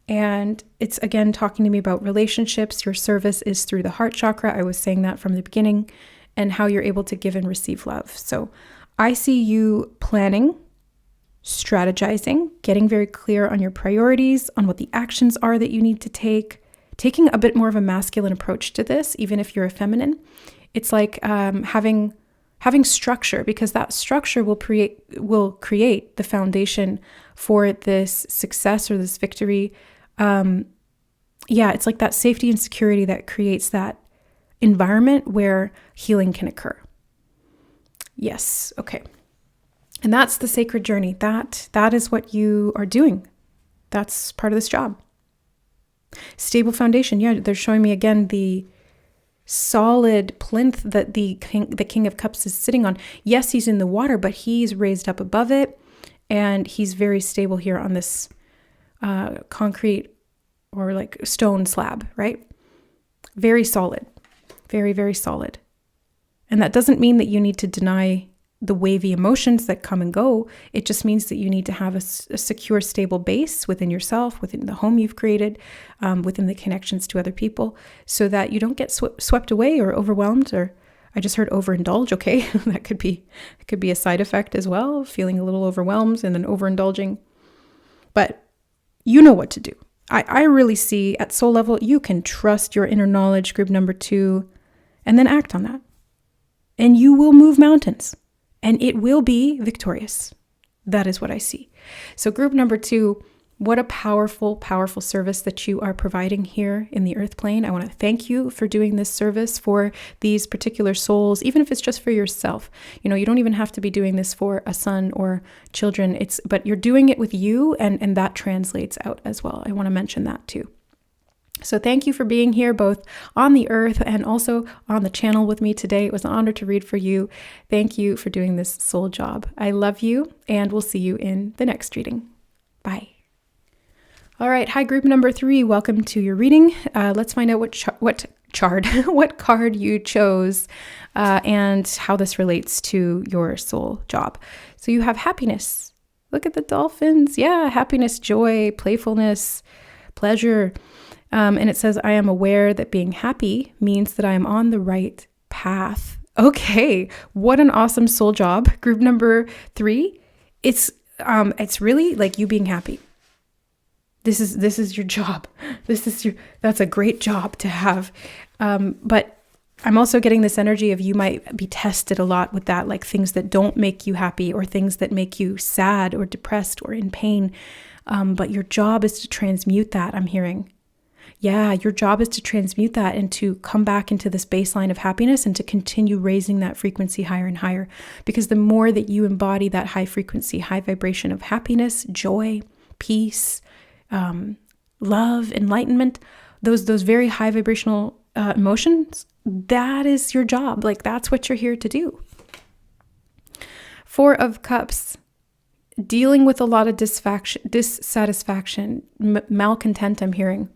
And it's, again, talking to me about relationships. Your service is through the heart chakra. I was saying that from the beginning, and how you're able to give and receive love. So I see you planning, strategizing, getting very clear on your priorities, on what the actions are that you need to take, taking a bit more of a masculine approach to this, even if you're a feminine. It's like having structure, because that structure will create the foundation for this success or this victory. It's like that safety and security that creates that environment where healing can occur. Yes. Okay. And that's the sacred journey. That is what you are doing. That's part of this job. Stable foundation. Yeah, they're showing me again the solid plinth that the King of Cups is sitting on. Yes, he's in the water, but he's raised up above it, and he's very stable here on this concrete or like stone slab, right? Very solid. Very, very solid. And that doesn't mean that you need to deny the wavy emotions that come and go. It just means that you need to have a secure, stable base within yourself, within the home you've created, within the connections to other people, so that you don't get swept away or overwhelmed. Or I just heard overindulge. Okay, that could be a side effect as well, feeling a little overwhelmed and then overindulging. But you know what to do. I really see at soul level, you can trust your inner knowledge, group number 2, and then act on that. And you will move mountains, and it will be victorious. That is what I see. So group number 2, what a powerful, powerful service that you are providing here in the earth plane. I want to thank you for doing this service for these particular souls, even if it's just for yourself. You know, you don't even have to be doing this for a son or children. But you're doing it with you, and that translates out as well. I want to mention that too. So thank you for being here, both on the earth and also on the channel with me today. It was an honor to read for you. Thank you for doing this soul job. I love you, and we'll see you in the next reading. Bye. All right. Hi, group number 3. Welcome to your reading. Let's find out what card you chose and how this relates to your soul job. So you have happiness. Look at the dolphins. Yeah, happiness, joy, playfulness, pleasure. And it says, I am aware that being happy means that I am on the right path. Okay, what an awesome soul job. Group number 3, it's really like you being happy. This is your job. That's a great job to have. But I'm also getting this energy of you might be tested a lot with that, like things that don't make you happy or things that make you sad or depressed or in pain. But your job is to transmute that, I'm hearing. Yeah, your job is to transmute that and to come back into this baseline of happiness and to continue raising that frequency higher and higher. Because the more that you embody that high frequency, high vibration of happiness, joy, peace, love, enlightenment, those very high vibrational emotions, that is your job. Like, that's what you're here to do. 4 of Cups, dealing with a lot of dissatisfaction, malcontent, I'm hearing.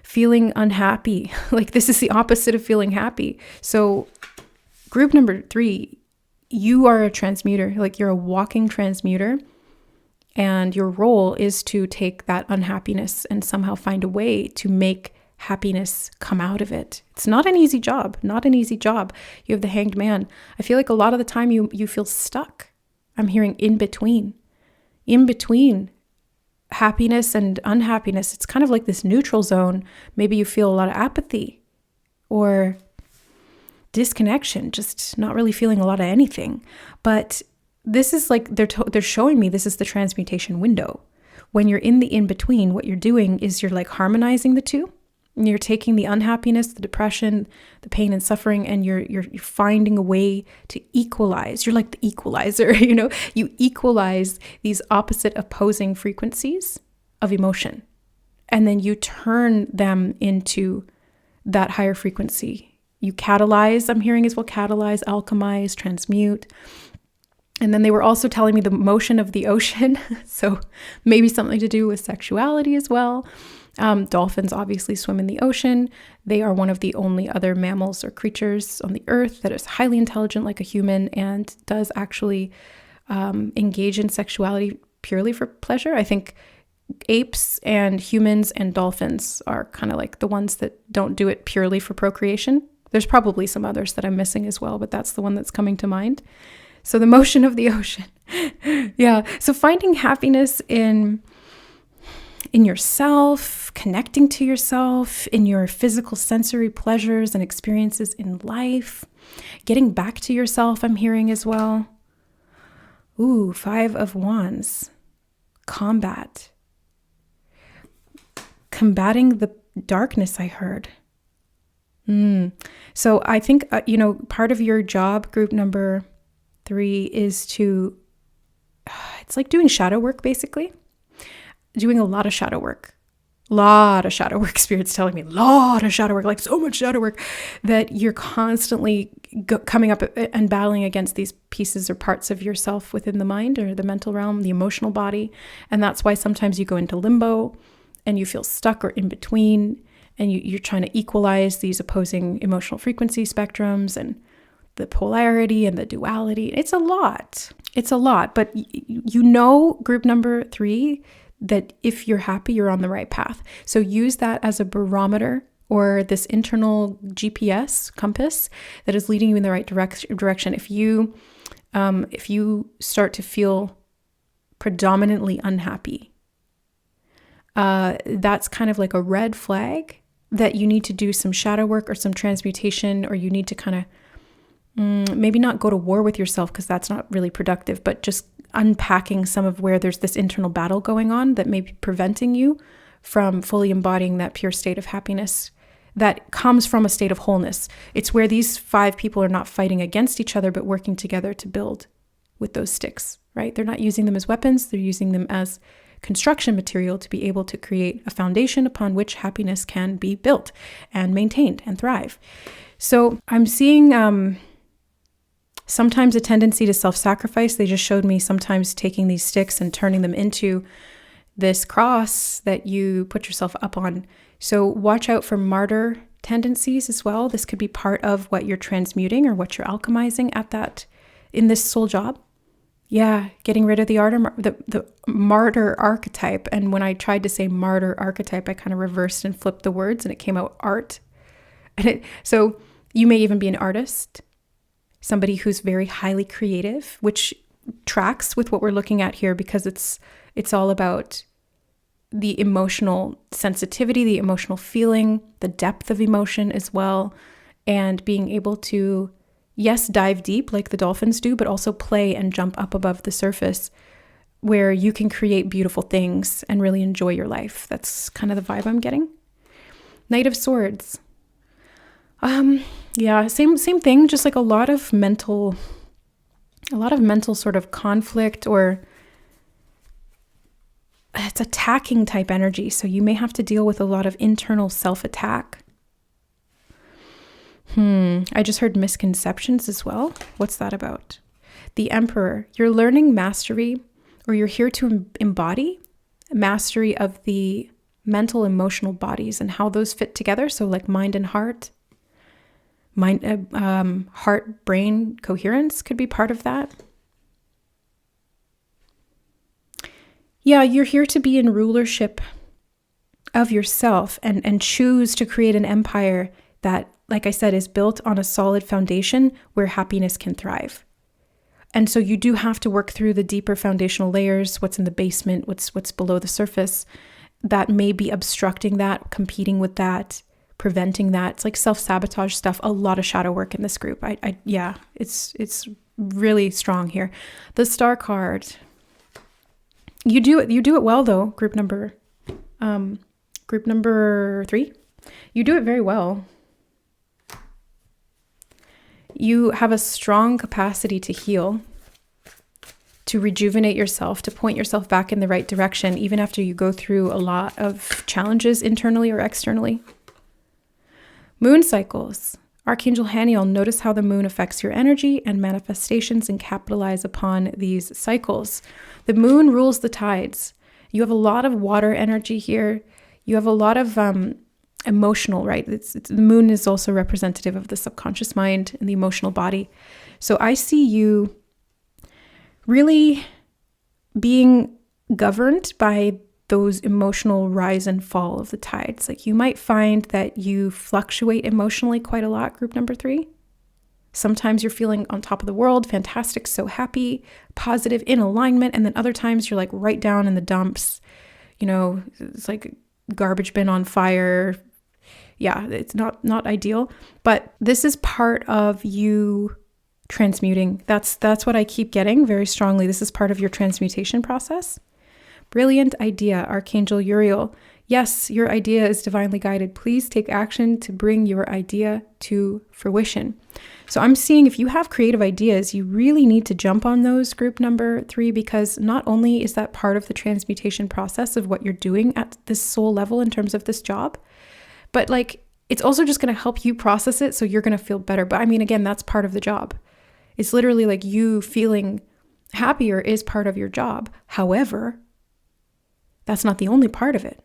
Feeling unhappy. Like, this is the opposite of feeling happy. So group number 3, you are a transmuter. Like, you're a walking transmuter, and your role is to take that unhappiness and somehow find a way to make happiness come out of it. It's not an easy job. Not an easy job. You have the Hanged Man. I feel like a lot of the time you feel stuck. I'm hearing in between happiness and unhappiness. It's kind of like this neutral zone. Maybe you feel a lot of apathy or disconnection, just not really feeling a lot of anything. But this is like, they're showing me this is the transmutation window. When you're in the in-between, what you're doing is you're like harmonizing the two. And you're taking the unhappiness, the depression, the pain and suffering, and you're finding a way to equalize. You're like the equalizer, you know? You equalize these opposite opposing frequencies of emotion. And then you turn them into that higher frequency. You catalyze, I'm hearing as well, catalyze, alchemize, transmute. And then they were also telling me the motion of the ocean. So maybe something to do with sexuality as well. Dolphins obviously swim in the ocean. They are one of the only other mammals or creatures on the earth that is highly intelligent like a human and does actually engage in sexuality purely for pleasure. I think apes and humans and dolphins are kind of like the ones that don't do it purely for procreation. There's probably some others that I'm missing as well, but that's the one that's coming to mind. So the motion of the ocean. Yeah. So finding happiness in yourself, connecting to yourself, in your physical sensory pleasures and experiences in life, getting back to yourself, I'm hearing as well. Ooh, 5 of Wands. Combat. Combating the darkness, I heard. So I think, part of your job, group number 3, is to, it's like doing shadow work, basically. Doing a lot of shadow work. Spirit's telling me, lot of shadow work, like so much shadow work that you're constantly coming up and battling against these pieces or parts of yourself within the mind or the mental realm, the emotional body. And that's why sometimes you go into limbo and you feel stuck or in between, and you're trying to equalize these opposing emotional frequency spectrums and the polarity and the duality. It's a lot. But group number 3, that if you're happy, you're on the right path. So use that as a barometer or this internal GPS compass that is leading you in the right direction. If you start to feel predominantly unhappy, that's kind of like a red flag that you need to do some shadow work or some transmutation, or you need to kind of maybe not go to war with yourself, because that's not really productive, but just unpacking some of where there's this internal battle going on that may be preventing you from fully embodying that pure state of happiness that comes from a state of wholeness. It's where these 5 people are not fighting against each other, but working together to build with those sticks, right? They're not using them as weapons. They're using them as construction material to be able to create a foundation upon which happiness can be built and maintained and thrive. So I'm seeing sometimes a tendency to self-sacrifice. They just showed me sometimes taking these sticks and turning them into this cross that you put yourself up on. So watch out for martyr tendencies as well. This could be part of what you're transmuting or what you're alchemizing in this soul job. Yeah, getting rid of the martyr archetype. And when I tried to say martyr archetype, I kind of reversed and flipped the words and it came out art. So you may even be an artist, somebody who's very highly creative, which tracks with what we're looking at here, because it's all about the emotional sensitivity, the emotional feeling, the depth of emotion as well, and being able to, yes, dive deep like the dolphins do, but also play and jump up above the surface where you can create beautiful things and really enjoy your life. That's kind of the vibe I'm getting. Knight of Swords. Yeah, same thing, just like a lot of mental sort of conflict, or it's attacking type energy. So you may have to deal with a lot of internal self-attack. I just heard misconceptions as well. What's that about? The Emperor. You're learning mastery, or you're here to embody mastery of the mental, emotional bodies and how those fit together. So like mind and heart. Heart-brain coherence could be part of that. Yeah, you're here to be in rulership of yourself and choose to create an empire that, like I said, is built on a solid foundation where happiness can thrive. And so you do have to work through the deeper foundational layers, what's in the basement, what's below the surface, that may be obstructing that, competing with that, preventing that. It's like self-sabotage stuff, a lot of shadow work in this group. It's really strong here. The Star card. You do it well though, group number 3. You do it very well. You have a strong capacity to heal, to rejuvenate yourself, to point yourself back in the right direction, even after you go through a lot of challenges internally or externally. Moon cycles. Archangel Haniel, notice how the moon affects your energy and manifestations, and capitalize upon these cycles. The moon rules the tides. You have a lot of water energy here. You have a lot of emotional, right? The moon is also representative of the subconscious mind and the emotional body. So I see you really being governed by those emotional rise and fall of the tides. Like you might find that you fluctuate emotionally quite a lot, group number 3. Sometimes you're feeling on top of the world, fantastic, so happy, positive, in alignment. And then other times you're like right down in the dumps. You know, it's like a garbage bin on fire. Yeah, it's not ideal. But this is part of you transmuting. That's what I keep getting very strongly. This is part of your transmutation process. Brilliant idea, Archangel Uriel. Yes, your idea is divinely guided. Please take action to bring your idea to fruition. So I'm seeing if you have creative ideas, you really need to jump on those, group number 3, because not only is that part of the transmutation process of what you're doing at this soul level in terms of this job, but like it's also just going to help you process it so you're going to feel better. But I mean, again, that's part of the job. It's literally like you feeling happier is part of your job. However, that's not the only part of it.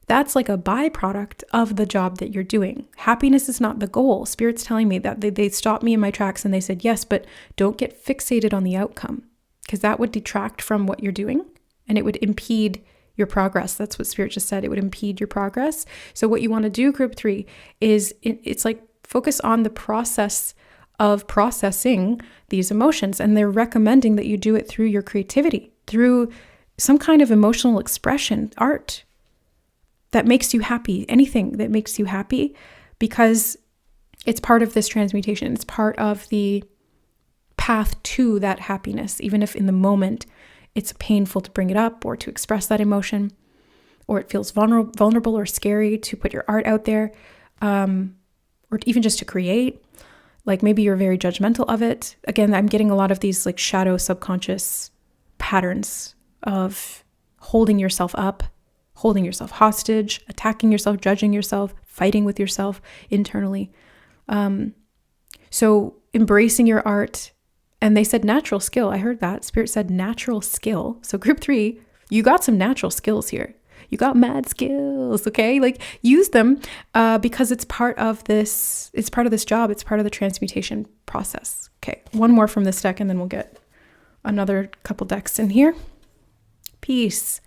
That's like a byproduct of the job that you're doing. Happiness is not the goal. Spirit's telling me that they stopped me in my tracks and they said, yes, but don't get fixated on the outcome because that would detract from what you're doing and it would impede your progress. That's what Spirit just said. It would impede your progress. So what you want to do, group 3, is it's like focus on the process of processing these emotions. And they're recommending that you do it through your creativity, through some kind of emotional expression, art that makes you happy, anything that makes you happy, because it's part of this transmutation. It's part of the path to that happiness, even if in the moment it's painful to bring it up or to express that emotion, or it feels vulnerable or scary to put your art out there, or even just to create. Like maybe you're very judgmental of it. Again, I'm getting a lot of these like shadow subconscious patterns of holding yourself up, holding yourself hostage, attacking yourself, judging yourself, fighting with yourself internally. So embracing your art. And they said natural skill. I heard that. Spirit said natural skill. So group 3, you got some natural skills here. You got mad skills, okay? Like use them because it's part of this. It's part of this job. It's part of the transmutation process. Okay, one more from this deck and then we'll get another couple decks in here. Peace.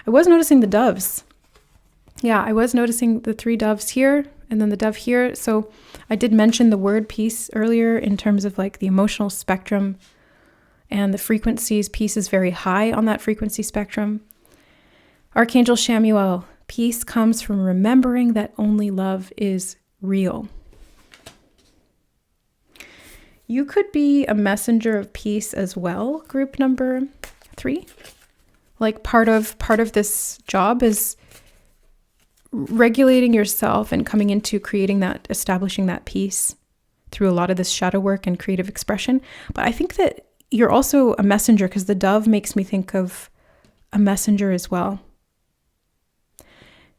I was noticing the doves. Yeah, I was noticing the 3 doves here and then the dove here. So I did mention the word peace earlier in terms of like the emotional spectrum and the frequencies. Peace is very high on that frequency spectrum. Archangel Chamuel, peace comes from remembering that only love is real. You could be a messenger of peace as well, group number 3. Like part of this job is regulating yourself and coming into creating that, establishing that peace through a lot of this shadow work and creative expression. But I think that you're also a messenger because the dove makes me think of a messenger as well.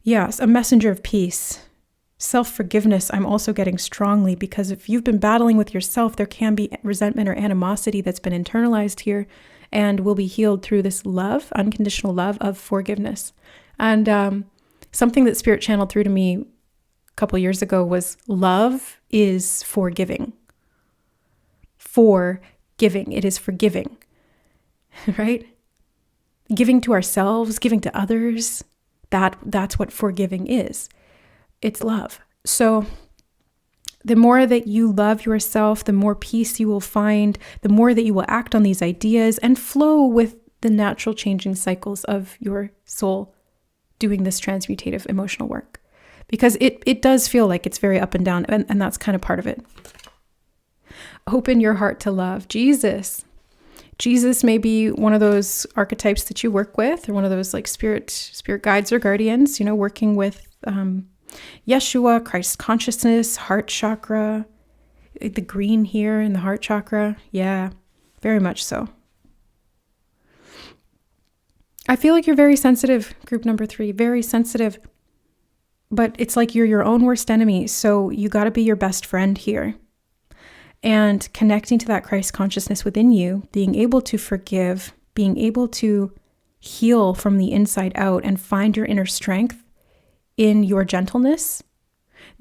Yes, a messenger of peace. Self-forgiveness, I'm also getting strongly because if you've been battling with yourself, there can be resentment or animosity that's been internalized here and will be healed through this love, unconditional love of forgiveness. And something that Spirit channeled through to me a couple years ago was love is forgiving. Forgiving. It is forgiving, right? Giving to ourselves, giving to others. That's what forgiving is. It's love. So the more that you love yourself, the more peace you will find, the more that you will act on these ideas and flow with the natural changing cycles of your soul doing this transmutative emotional work. Because it does feel like it's very up and down, and that's kind of part of it. Open your heart to love. Jesus may be one of those archetypes that you work with, or one of those like spirit guides or guardians, working with Yeshua, Christ consciousness, heart chakra, the green here in the heart chakra. Yeah, very much so. I feel like you're very sensitive, group number 3, very sensitive, but it's like you're your own worst enemy. So you got to be your best friend here. And connecting to that Christ consciousness within you, being able to forgive, being able to heal from the inside out and find your inner strength in your gentleness.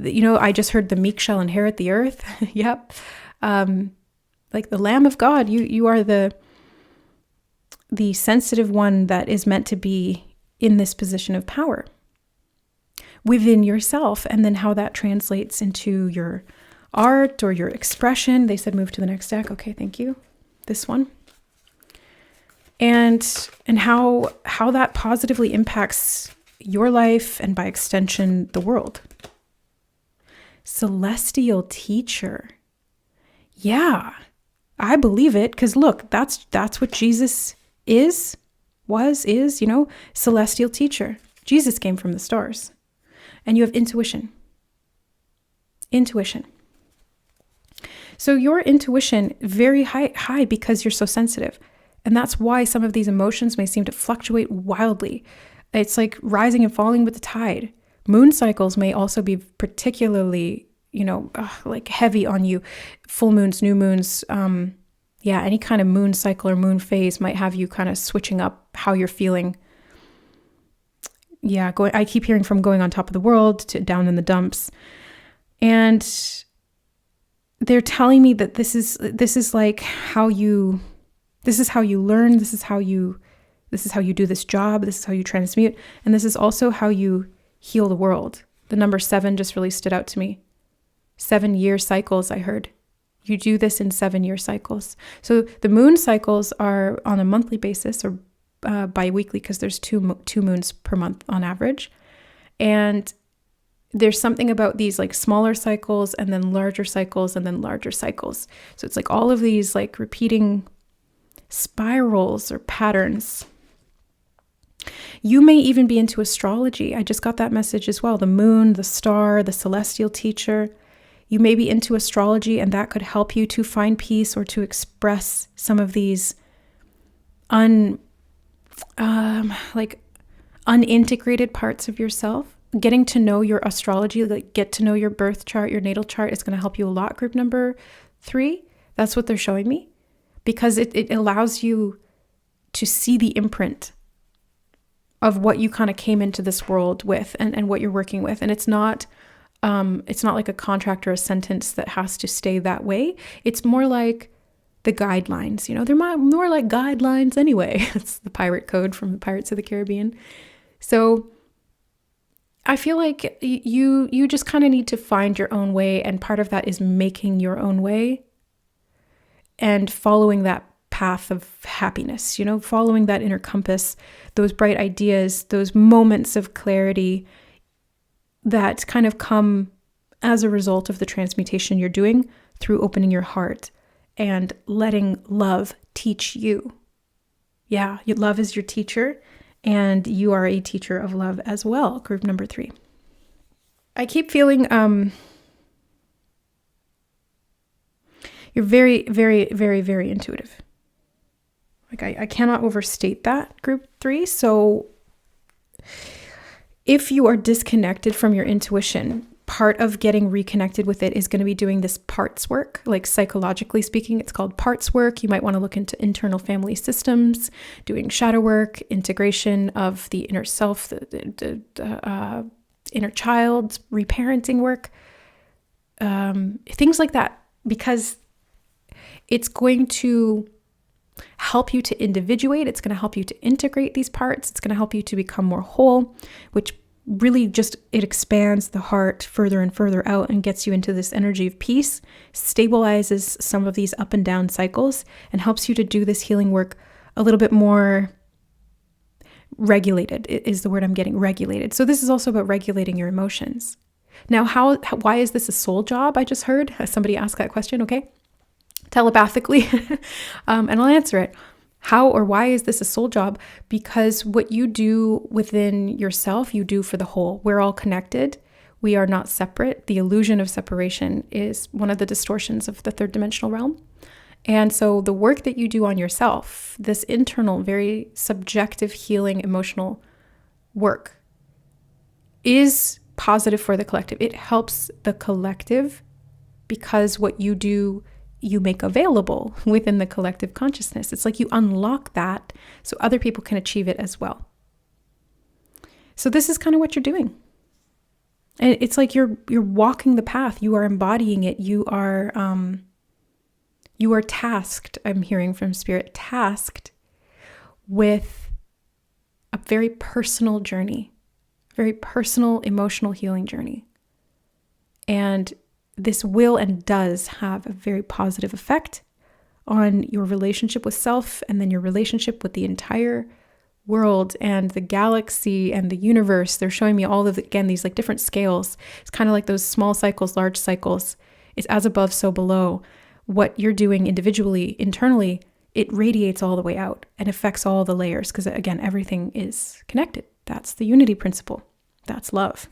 I just heard the meek shall inherit the earth. Yep. Like the Lamb of God, you are the sensitive one that is meant to be in this position of power within yourself, and then how that translates into your art or your expression. They said move to the next deck. Okay, thank you. This one. And how that positively impacts your life and by extension the world. Celestial teacher. Yeah, I believe it, because look, that's what Jesus is, celestial teacher. Jesus came from the stars. And you have intuition. So your intuition very high because you're so sensitive. And that's why some of these emotions may seem to fluctuate wildly. It's like rising and falling with the tide. Moon cycles may also be particularly, like heavy on you. Full moons, new moons, any kind of moon cycle or moon phase might have you kind of switching up how you're feeling. Yeah, I keep hearing from going on top of the world to down in the dumps. And they're telling me that this is like how you learn, this is how you do this job, this is how you transmute, and this is also how you heal the world. The number 7 just really stood out to me. 7-year cycles, I heard. You do this in 7-year cycles. So the moon cycles are on a monthly basis or bi-weekly, because there's two moons per month on average. And there's something about these like smaller cycles and then larger cycles and then larger cycles. So it's like all of these like repeating spirals or patterns. You may even be into astrology. I just got that message as well. The moon, the star, the celestial teacher. You may be into astrology, and that could help you to find peace or to express some of these unintegrated parts of yourself. Getting to know your astrology, like get to know your birth chart, your natal chart, is going to help you a lot. Group number 3, that's what they're showing me, because it allows you to see the imprint of what you kind of came into this world with and what you're working with. And it's not like a contract or a sentence that has to stay that way. It's more like the guidelines, they're more like guidelines anyway. It's the pirate code from the Pirates of the Caribbean. So I feel like you just kind of need to find your own way. And part of that is making your own way and following that path of happiness, following that inner compass, those bright ideas, those moments of clarity that kind of come as a result of the transmutation you're doing through opening your heart and letting love teach you. Yeah, love is your teacher, and you are a teacher of love as well. Group number 3. I keep feeling you're very, very, very, very intuitive. Like I cannot overstate that, group 3. So if you are disconnected from your intuition, part of getting reconnected with it is going to be doing this parts work. Like psychologically speaking, it's called parts work. You might want to look into internal family systems, doing shadow work, integration of the inner self, the inner child, reparenting work, things like that, because it's going to help you to individuate. It's going to help you to integrate these parts. It's going to help you to become more whole, which really just, it expands the heart further and further out and gets you into this energy of peace, stabilizes some of these up and down cycles, and helps you to do this healing work a little bit more regulated, is the word I'm getting, regulated. So this is also about regulating your emotions. Now, why is this a soul job? I just heard somebody ask that question, okay? Telepathically, and I'll answer it. How or why is this a soul job? Because what you do within yourself, you do for the whole. We're all connected. We are not separate. The illusion of separation is one of the distortions of the third dimensional realm. And so the work that you do on yourself, this internal, very subjective, healing, emotional work, is positive for the collective. It helps the collective because what you do you make available within the collective consciousness. It's like you unlock that so other people can achieve it as well. So this is kind of what you're doing. And it's like you're walking the path. You are embodying it. You are tasked, I'm hearing from Spirit, tasked with a very personal journey, very personal emotional healing journey. And this will and does have a very positive effect on your relationship with self, and then your relationship with the entire world and the galaxy and the universe. They're showing me all of, again, these like different scales. It's kind of like those small cycles, large cycles. It's as above, so below. What you're doing individually, internally, it radiates all the way out and affects all the layers, because again, everything is connected. That's the unity principle. That's love.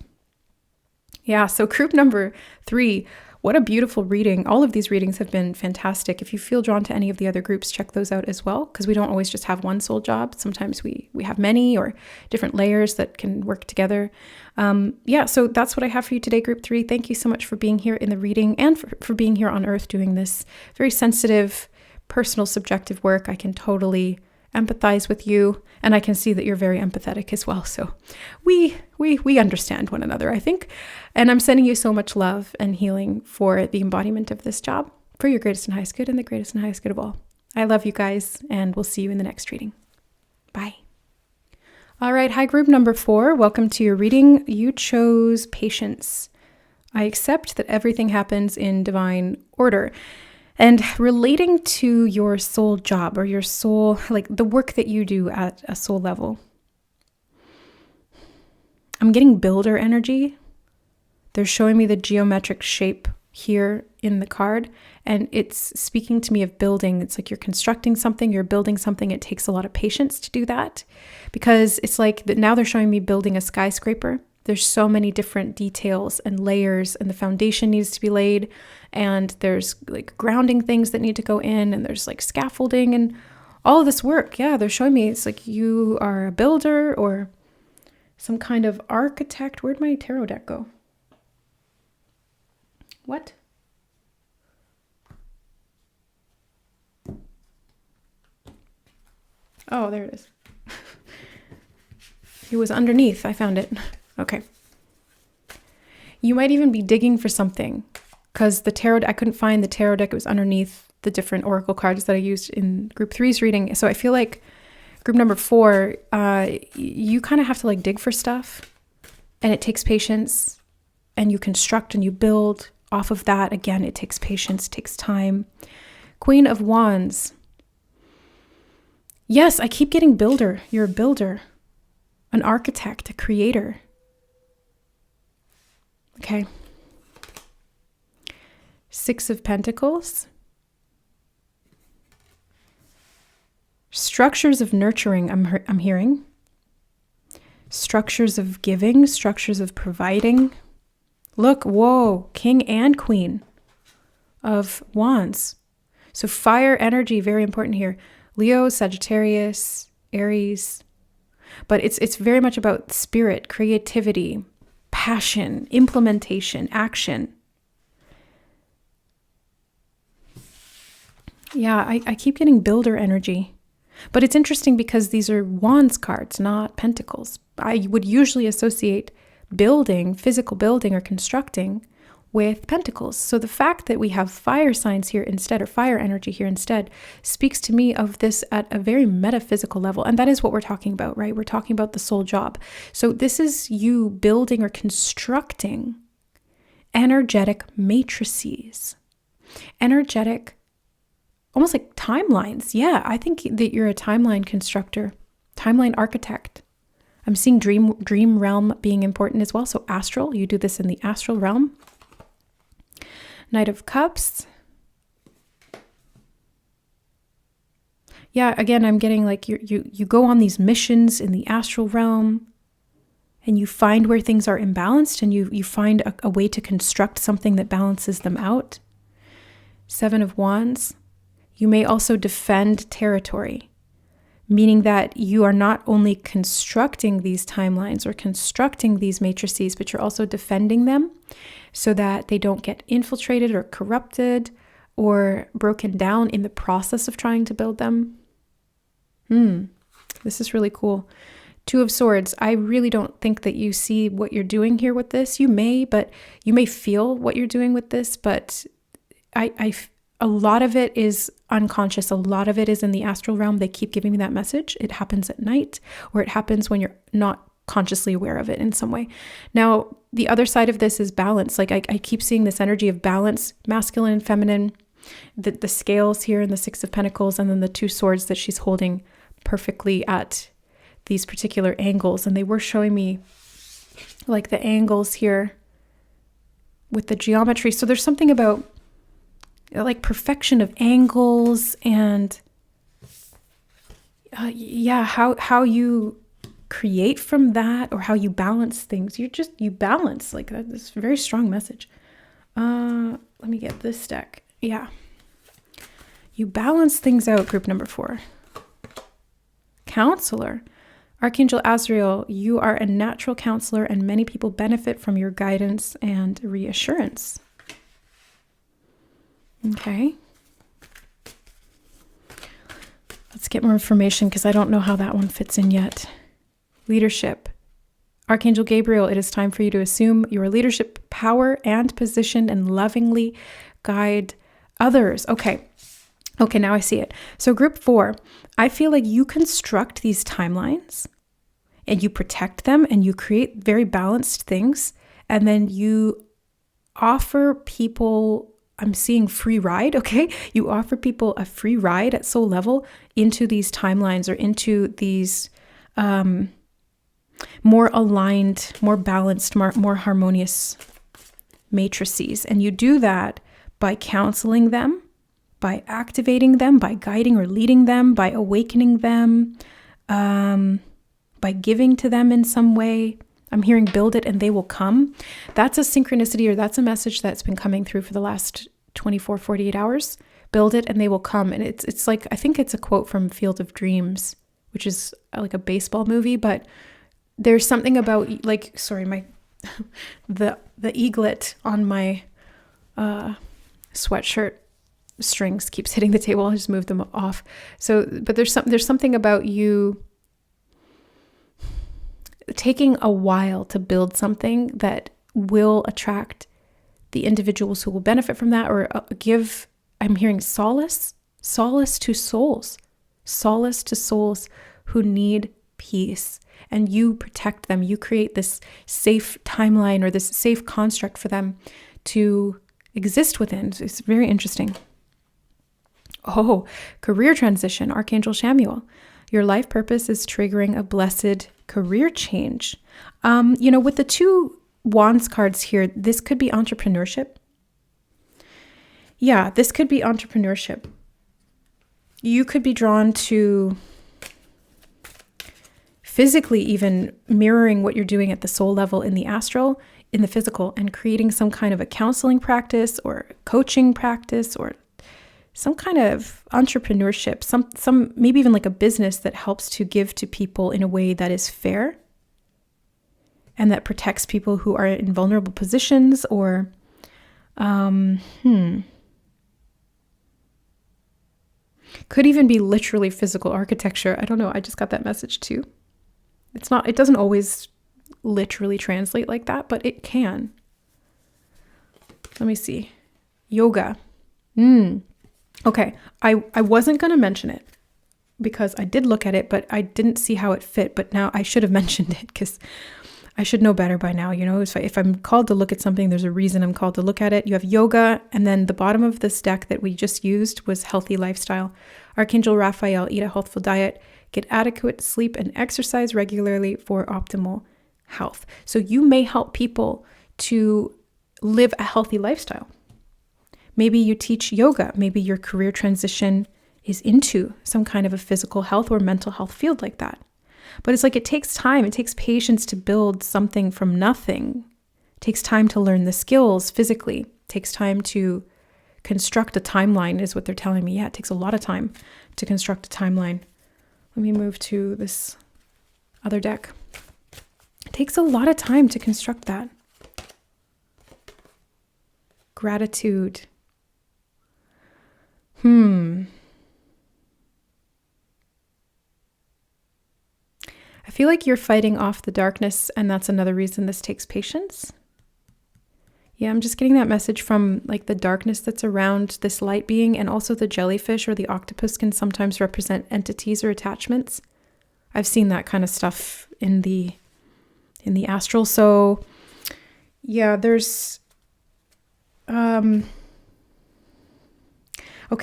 Yeah, so group number 3, what a beautiful reading. All of these readings have been fantastic. If you feel drawn to any of the other groups, check those out as well, because we don't always just have one soul job. Sometimes we have many or different layers that can work together. So that's what I have for you today, group 3. Thank you so much for being here in the reading and for being here on Earth doing this very sensitive, personal, subjective work. I can totally empathize with you, and I can see that you're very empathetic as well. So we understand one another, I think. And I'm sending you so much love and healing for the embodiment of this job, for your greatest and highest good and the greatest and highest good of all. I love you guys, and we'll see you in the next reading. Bye. All right. Hi, group number 4. Welcome to your reading. You chose patience. I accept that everything happens in divine order. And relating to your soul job or your soul, like the work that you do at a soul level, I'm getting builder energy. They're showing me the geometric shape here in the card, and it's speaking to me of building. It's like you're constructing something, you're building something. It takes a lot of patience to do that, because it's like now they're showing me building a skyscraper. There's so many different details and layers, and the foundation needs to be laid, and there's like grounding things that need to go in, and there's like scaffolding and all of this work. Yeah, they're showing me it's like you are a builder or some kind of architect. Where'd my tarot deck go? What? Oh, there it is. It was underneath. I found it. Okay. You might even be digging for something, because the tarot, I couldn't find the tarot deck. It was underneath the different oracle cards that I used in group 3's reading. So I feel like group number 4, you kind of have to like dig for stuff, and it takes patience, and you construct and you build off of that. Again, it takes patience, it takes time. Queen of Wands. Yes, I keep getting builder. You're a builder, an architect, a creator. Okay. 6 of Pentacles. Structures of nurturing, I'm hearing. Structures of giving, structures of providing. Look, whoa, King and Queen of Wands. So fire energy, very important here. Leo, Sagittarius, Aries. But it's very much about spirit, creativity, passion, implementation, action. Yeah, I keep getting builder energy. But it's interesting because these are Wands cards, not Pentacles. I would usually associate building, physical building or constructing with Pentacles. So the fact that we have fire signs here instead, or fire energy here instead, speaks to me of this at a very metaphysical level. And that is what we're talking about, right? We're talking about the soul job. So this is you building or constructing energetic matrices, energetic, almost like timelines. Yeah, I think that you're a timeline constructor, timeline architect. I'm seeing dream realm being important as well. So astral, you do this in the astral realm. Knight of Cups. Yeah, again, I'm getting like you go on these missions in the astral realm, and you find where things are imbalanced, and you find a way to construct something that balances them out. 7 of Wands. You may also defend territory, meaning that you are not only constructing these timelines or constructing these matrices, but you're also defending them so that they don't get infiltrated or corrupted. or broken down in the process of trying to build them. This is really cool. Two of Swords. I really don't think that you see what you're doing here with this. You may, but you may feel what you're doing with this, but a lot of it is unconscious. A lot of it is in the astral realm. They keep giving me that message. It happens at night, or it happens when you're not consciously aware of it in some way. Now, the other side of this is balance. Like I keep seeing this energy of balance, masculine and feminine, the scales here and the Six of Pentacles, and then the two swords that she's holding perfectly at these particular angles. And they were showing me like the angles here with the geometry. So there's something about like perfection of angles and how you create from that, or how you balance things. You balance, like that's a very strong message. Let me get this deck. Yeah. You balance things out, group number 4. Counselor. Archangel Azrael, you are a natural counselor and many people benefit from your guidance and reassurance. Okay. Let's get more information because I don't know how that one fits in yet. Leadership. Archangel Gabriel, it is time for you to assume your leadership power and position and lovingly guide others. Okay, now I see it. So group 4, I feel like you construct these timelines and you protect them and you create very balanced things, and then you offer people, I'm seeing free ride, okay? You offer people a free ride at soul level into these timelines or into these more aligned, more balanced, more harmonious matrices. And you do that by counseling them, by activating them, by guiding or leading them, by awakening them, by giving to them in some way. I'm hearing build it and they will come. That's a synchronicity, or that's a message that's been coming through for the last 24, 48 hours. Build it and they will come. And it's like, I think it's a quote from Field of Dreams, which is like a baseball movie, but there's something about like, sorry, my, the eaglet on my sweatshirt strings keeps hitting the table. I'll just move them off. So, but there's something about you taking a while to build something that will attract the individuals who will benefit from that, or give, I'm hearing solace to souls who need peace. And you protect them. You create this safe timeline or this safe construct for them to exist within. So it's very interesting. Oh, career transition, Archangel Chamuel. Your life purpose is triggering a blessed career change. With the two Wands cards here, this could be entrepreneurship. Yeah, this could be entrepreneurship. You could be drawn to physically even mirroring what you're doing at the soul level in the astral, in the physical, and creating some kind of a counseling practice or coaching practice or some kind of entrepreneurship, some maybe even like a business that helps to give to people in a way that is fair and that protects people who are in vulnerable positions, or could even be literally physical architecture. I don't know. I just got that message too. It doesn't always literally translate like that, but it can. Let me see. Yoga. Okay. I wasn't going to mention it because I did look at it, but I didn't see how it fit. But now I should have mentioned it because I should know better by now. If I'm called to look at something, there's a reason I'm called to look at it. You have yoga, and then the bottom of this deck that we just used was healthy lifestyle. Archangel Raphael, eat a healthful diet, get adequate sleep and exercise regularly for optimal health. So you may help people to live a healthy lifestyle. Maybe you teach yoga. Maybe your career transition is into some kind of a physical health or mental health field like that. But it's like it takes time. It takes patience to build something from nothing. It takes time to learn the skills physically. It takes time to construct a timeline is what they're telling me. Yeah, it takes a lot of time to construct a timeline. Let me move to this other deck. It takes a lot of time to construct that. Gratitude. I feel like you're fighting off the darkness, and that's another reason this takes patience. Yeah, I'm just getting that message from like the darkness that's around this light being, and also the jellyfish or the octopus can sometimes represent entities or attachments. I've seen that kind of stuff in the astral. So yeah, there's okay,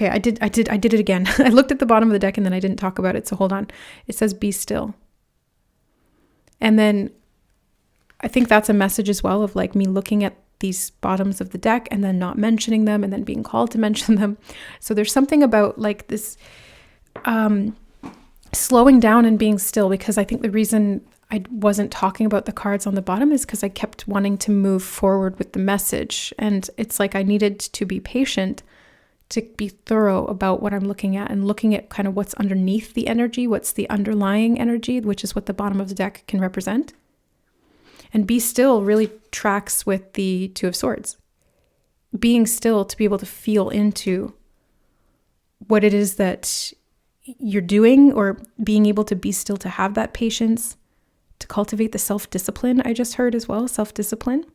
I did it again. I looked at the bottom of the deck and then I didn't talk about it, so hold on. It says be still. And then I think that's a message as well of like me looking at these bottoms of the deck and then not mentioning them and then being called to mention them. So there's something about like this slowing down and being still, because I think the reason I wasn't talking about the cards on the bottom is because I kept wanting to move forward with the message. And it's like I needed to be patient, to be thorough about what I'm looking at and looking at kind of what's underneath the energy, what's the underlying energy, which is what the bottom of the deck can represent. And be still really tracks with the Two of Swords. Being still to be able to feel into what it is that you're doing, or being able to be still, to have that patience, to cultivate the self-discipline I just heard as well, self-discipline,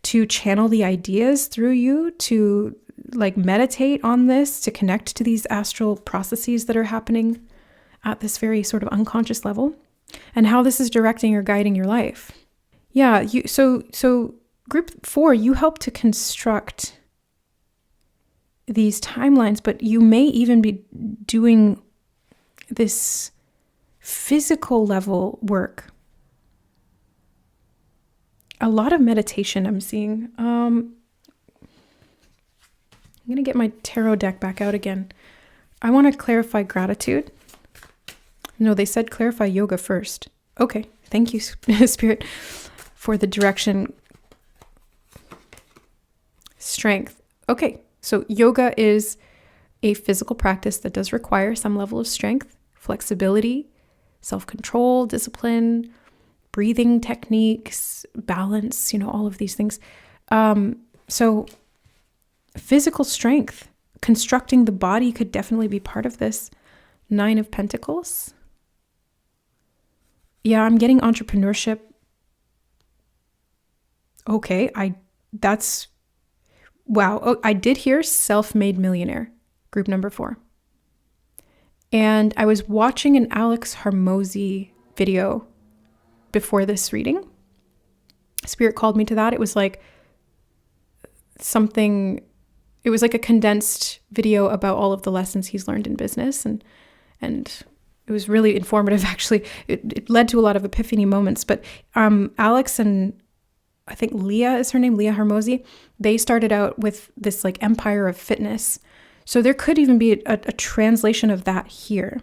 to channel the ideas through you, to like meditate on this, to connect to these astral processes that are happening at this very sort of unconscious level, and how this is directing or guiding your life. Yeah, so group 4, you help to construct these timelines, but you may even be doing this physical level work. A lot of meditation I'm seeing. I'm going to get my tarot deck back out again. I want to clarify gratitude. No, they said clarify yoga first. Okay, thank you, Spirit, for the direction. Strength. Okay, so yoga is a physical practice that does require some level of strength, flexibility, self-control, discipline, breathing techniques, balance, all of these things. So physical strength, constructing the body could definitely be part of this. 9 of Pentacles. Yeah, I'm getting entrepreneurship. Okay, wow. Oh, I did hear self-made millionaire, group number 4. And I was watching an Alex Hormozi video before this reading. Spirit called me to that. It was like it was like a condensed video about all of the lessons he's learned in business. And it was really informative, actually. It led to a lot of epiphany moments. But Alex and I think Leah is her name, Leah Hormozi, they started out with this like empire of fitness. So there could even be a translation of that here.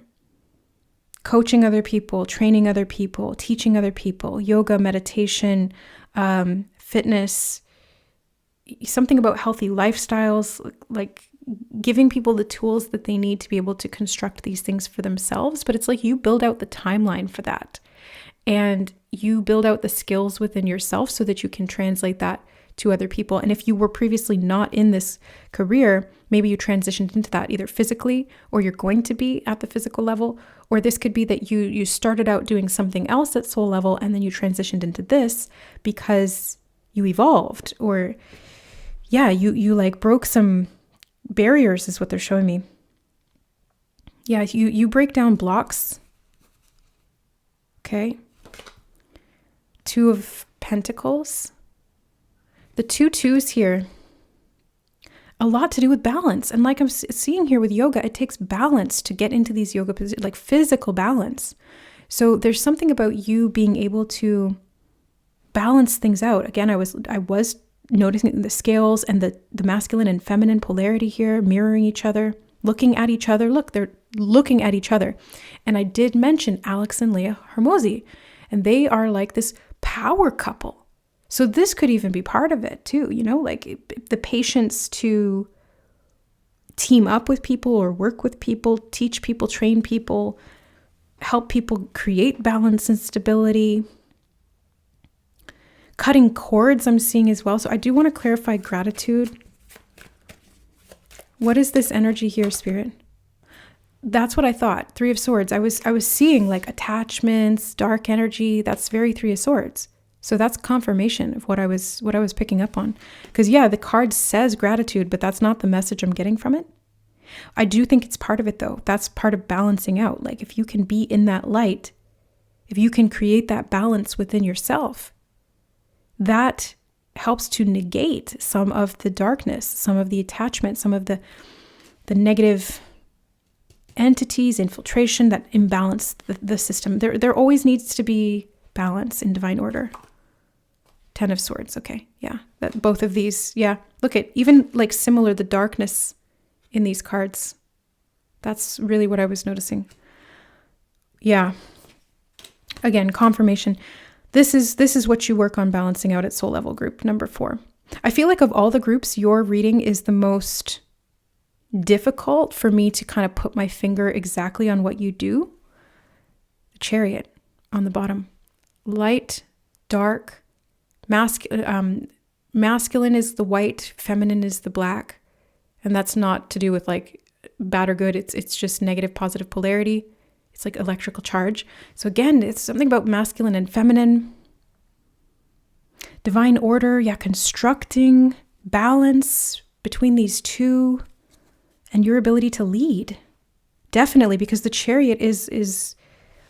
Coaching other people, training other people, teaching other people, yoga, meditation, fitness, something about healthy lifestyles, like giving people the tools that they need to be able to construct these things for themselves. But it's like you build out the timeline for that, and you build out the skills within yourself so that you can translate that to other people. And if you were previously not in this career, maybe you transitioned into that either physically, or you're going to be at the physical level, or this could be that you started out doing something else at soul level and then you transitioned into this because you evolved, or yeah, you like broke some barriers is what they're showing me. Yeah, you break down blocks. Okay. 2 of Pentacles. The 2 2s here, a lot to do with balance. And like I'm seeing here with yoga, it takes balance to get into these yoga positions, like physical balance. So there's something about you being able to balance things out. Again, I was noticing the scales and the masculine and feminine polarity here, mirroring each other, looking at each other. Look, they're looking at each other. And I did mention Alex and Leah Hormozi, and they are like this power couple. So this could even be part of it too, like the patience to team up with people or work with people, teach people, train people, help people create balance and stability. Cutting cords I'm seeing as well. So I do want to clarify gratitude. What is this energy here, Spirit? That's what I thought. Three of Swords. I was seeing like attachments, dark energy. That's very Three of Swords. So that's confirmation of what I was picking up on. Because yeah, the card says gratitude, but that's not the message I'm getting from it. I do think it's part of it though. That's part of balancing out. Like if you can be in that light, if you can create that balance within yourself, that helps to negate some of the darkness, some of the attachment, some of the negative entities, infiltration that imbalance the system. There always needs to be balance in divine order. 10 of Swords. Okay. Yeah. That both of these. Yeah. Look at even like similar, the darkness in these cards. That's really what I was noticing. Yeah. Again, confirmation. This is what you work on balancing out at soul level, group number 4. I feel like of all the groups, your reading is the most difficult for me to kind of put my finger exactly on what you do. Chariot on the bottom. Light, dark, masculine is the white, feminine is the black. And that's not to do with like bad or good. It's just negative, positive polarity. It's like electrical charge. So again, it's something about masculine and feminine. Divine order, yeah, constructing balance between these two and your ability to lead. Definitely, because the Chariot is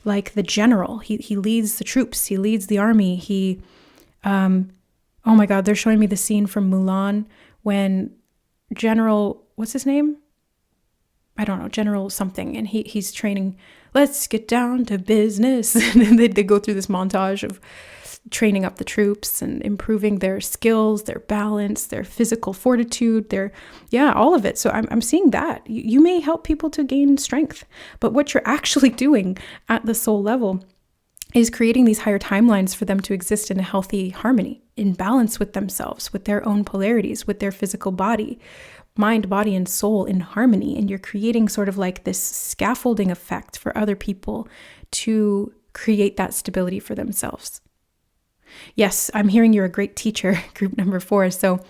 like the general. He leads the troops. He leads the army. Oh my God, they're showing me the scene from Mulan when General, what's his name? I don't know, General something. And he's training, let's get down to business. And they go through this montage of training up the troops and improving their skills, their balance, their physical fortitude, all of it. So I'm seeing that. You may help people to gain strength, but what you're actually doing at the soul level is creating these higher timelines for them to exist in a healthy harmony, in balance with themselves, with their own polarities, with their physical body, mind, body, and soul in harmony. And you're creating sort of like this scaffolding effect for other people to create that stability for themselves. Yes, I'm hearing you're a great teacher, group number 4. So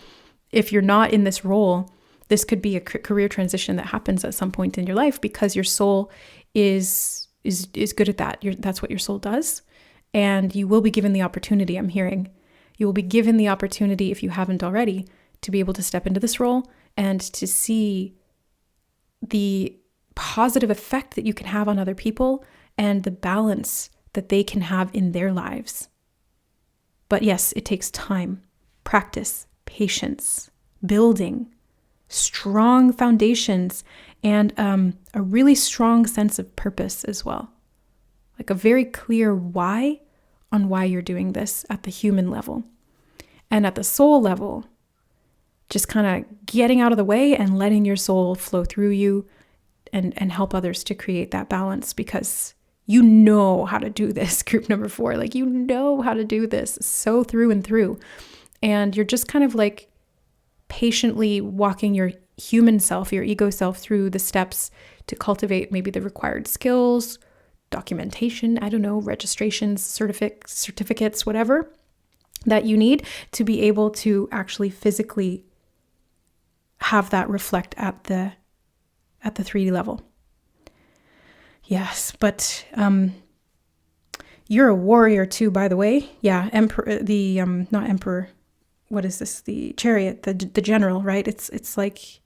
if you're not in this role, this could be a career transition that happens at some point in your life because your soul is good at that. That's what your soul does. And you will be given the opportunity, I'm hearing. You will be given the opportunity, if you haven't already, to be able to step into this role and to see the positive effect that you can have on other people and the balance that they can have in their lives. But yes, it takes time, practice, patience, building, strong foundations, and a really strong sense of purpose as well. Like a very clear why on why you're doing this at the human level. And at the soul level, just kind of getting out of the way and letting your soul flow through you and help others to create that balance, because you know how to do this, group number 4. Like, you know how to do this so through and through. And you're just kind of like patiently walking your human self, your ego self, through the steps to cultivate maybe the required skills, documentation, I don't know, registrations, certificates, whatever that you need to be able to actually physically have that reflect at the 3D level. Yes, but you're a warrior too, by the way. Yeah, emperor. Not emperor. What is this? The Chariot, the general, right? It's like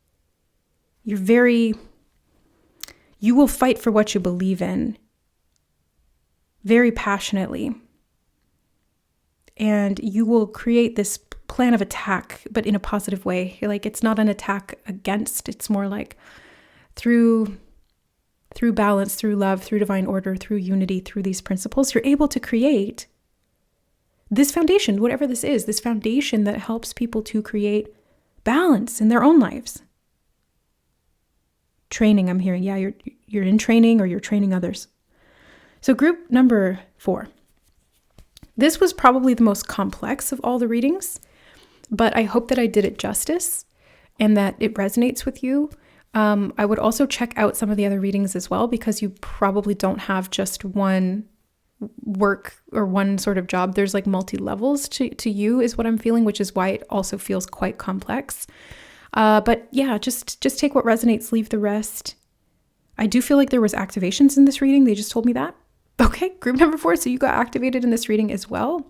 you will fight for what you believe in very passionately, and you will create this plan of attack, but in a positive way. Like, it's not an attack against. It's more like through balance, through love, through divine order, through unity, through these principles, you're able to create this foundation, whatever this is, this foundation that helps people to create balance in their own lives. Training, I'm hearing. Yeah, you're in training, or you're training others. So group number 4. This was probably the most complex of all the readings, but I hope that I did it justice and that it resonates with you. I would also check out some of the other readings as well, because you probably don't have just one work or one sort of job. There's like multi-levels to you is what I'm feeling, which is why it also feels quite complex. But yeah, just take what resonates, leave the rest. I do feel like there was activations in this reading. They just told me that. Okay, group number 4. So you got activated in this reading as well.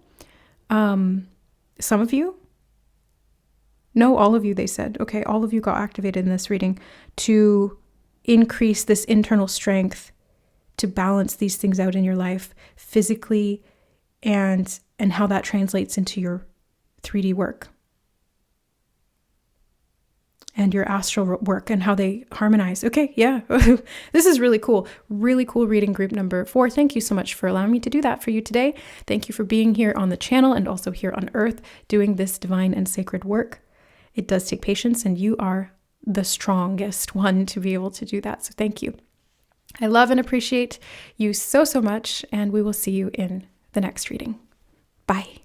Some of you? No, all of you, they said. Okay, all of you got activated in this reading to increase this internal strength to balance these things out in your life physically and how that translates into your 3D work and your astral work and how they harmonize. Okay, yeah. This is really cool. Really cool reading, group number 4. Thank you so much for allowing me to do that for you today. Thank you for being here on the channel and also here on Earth doing this divine and sacred work. It does take patience, and you are the strongest one to be able to do that. So thank you. I love and appreciate you so, so much, and we will see you in the next reading. Bye.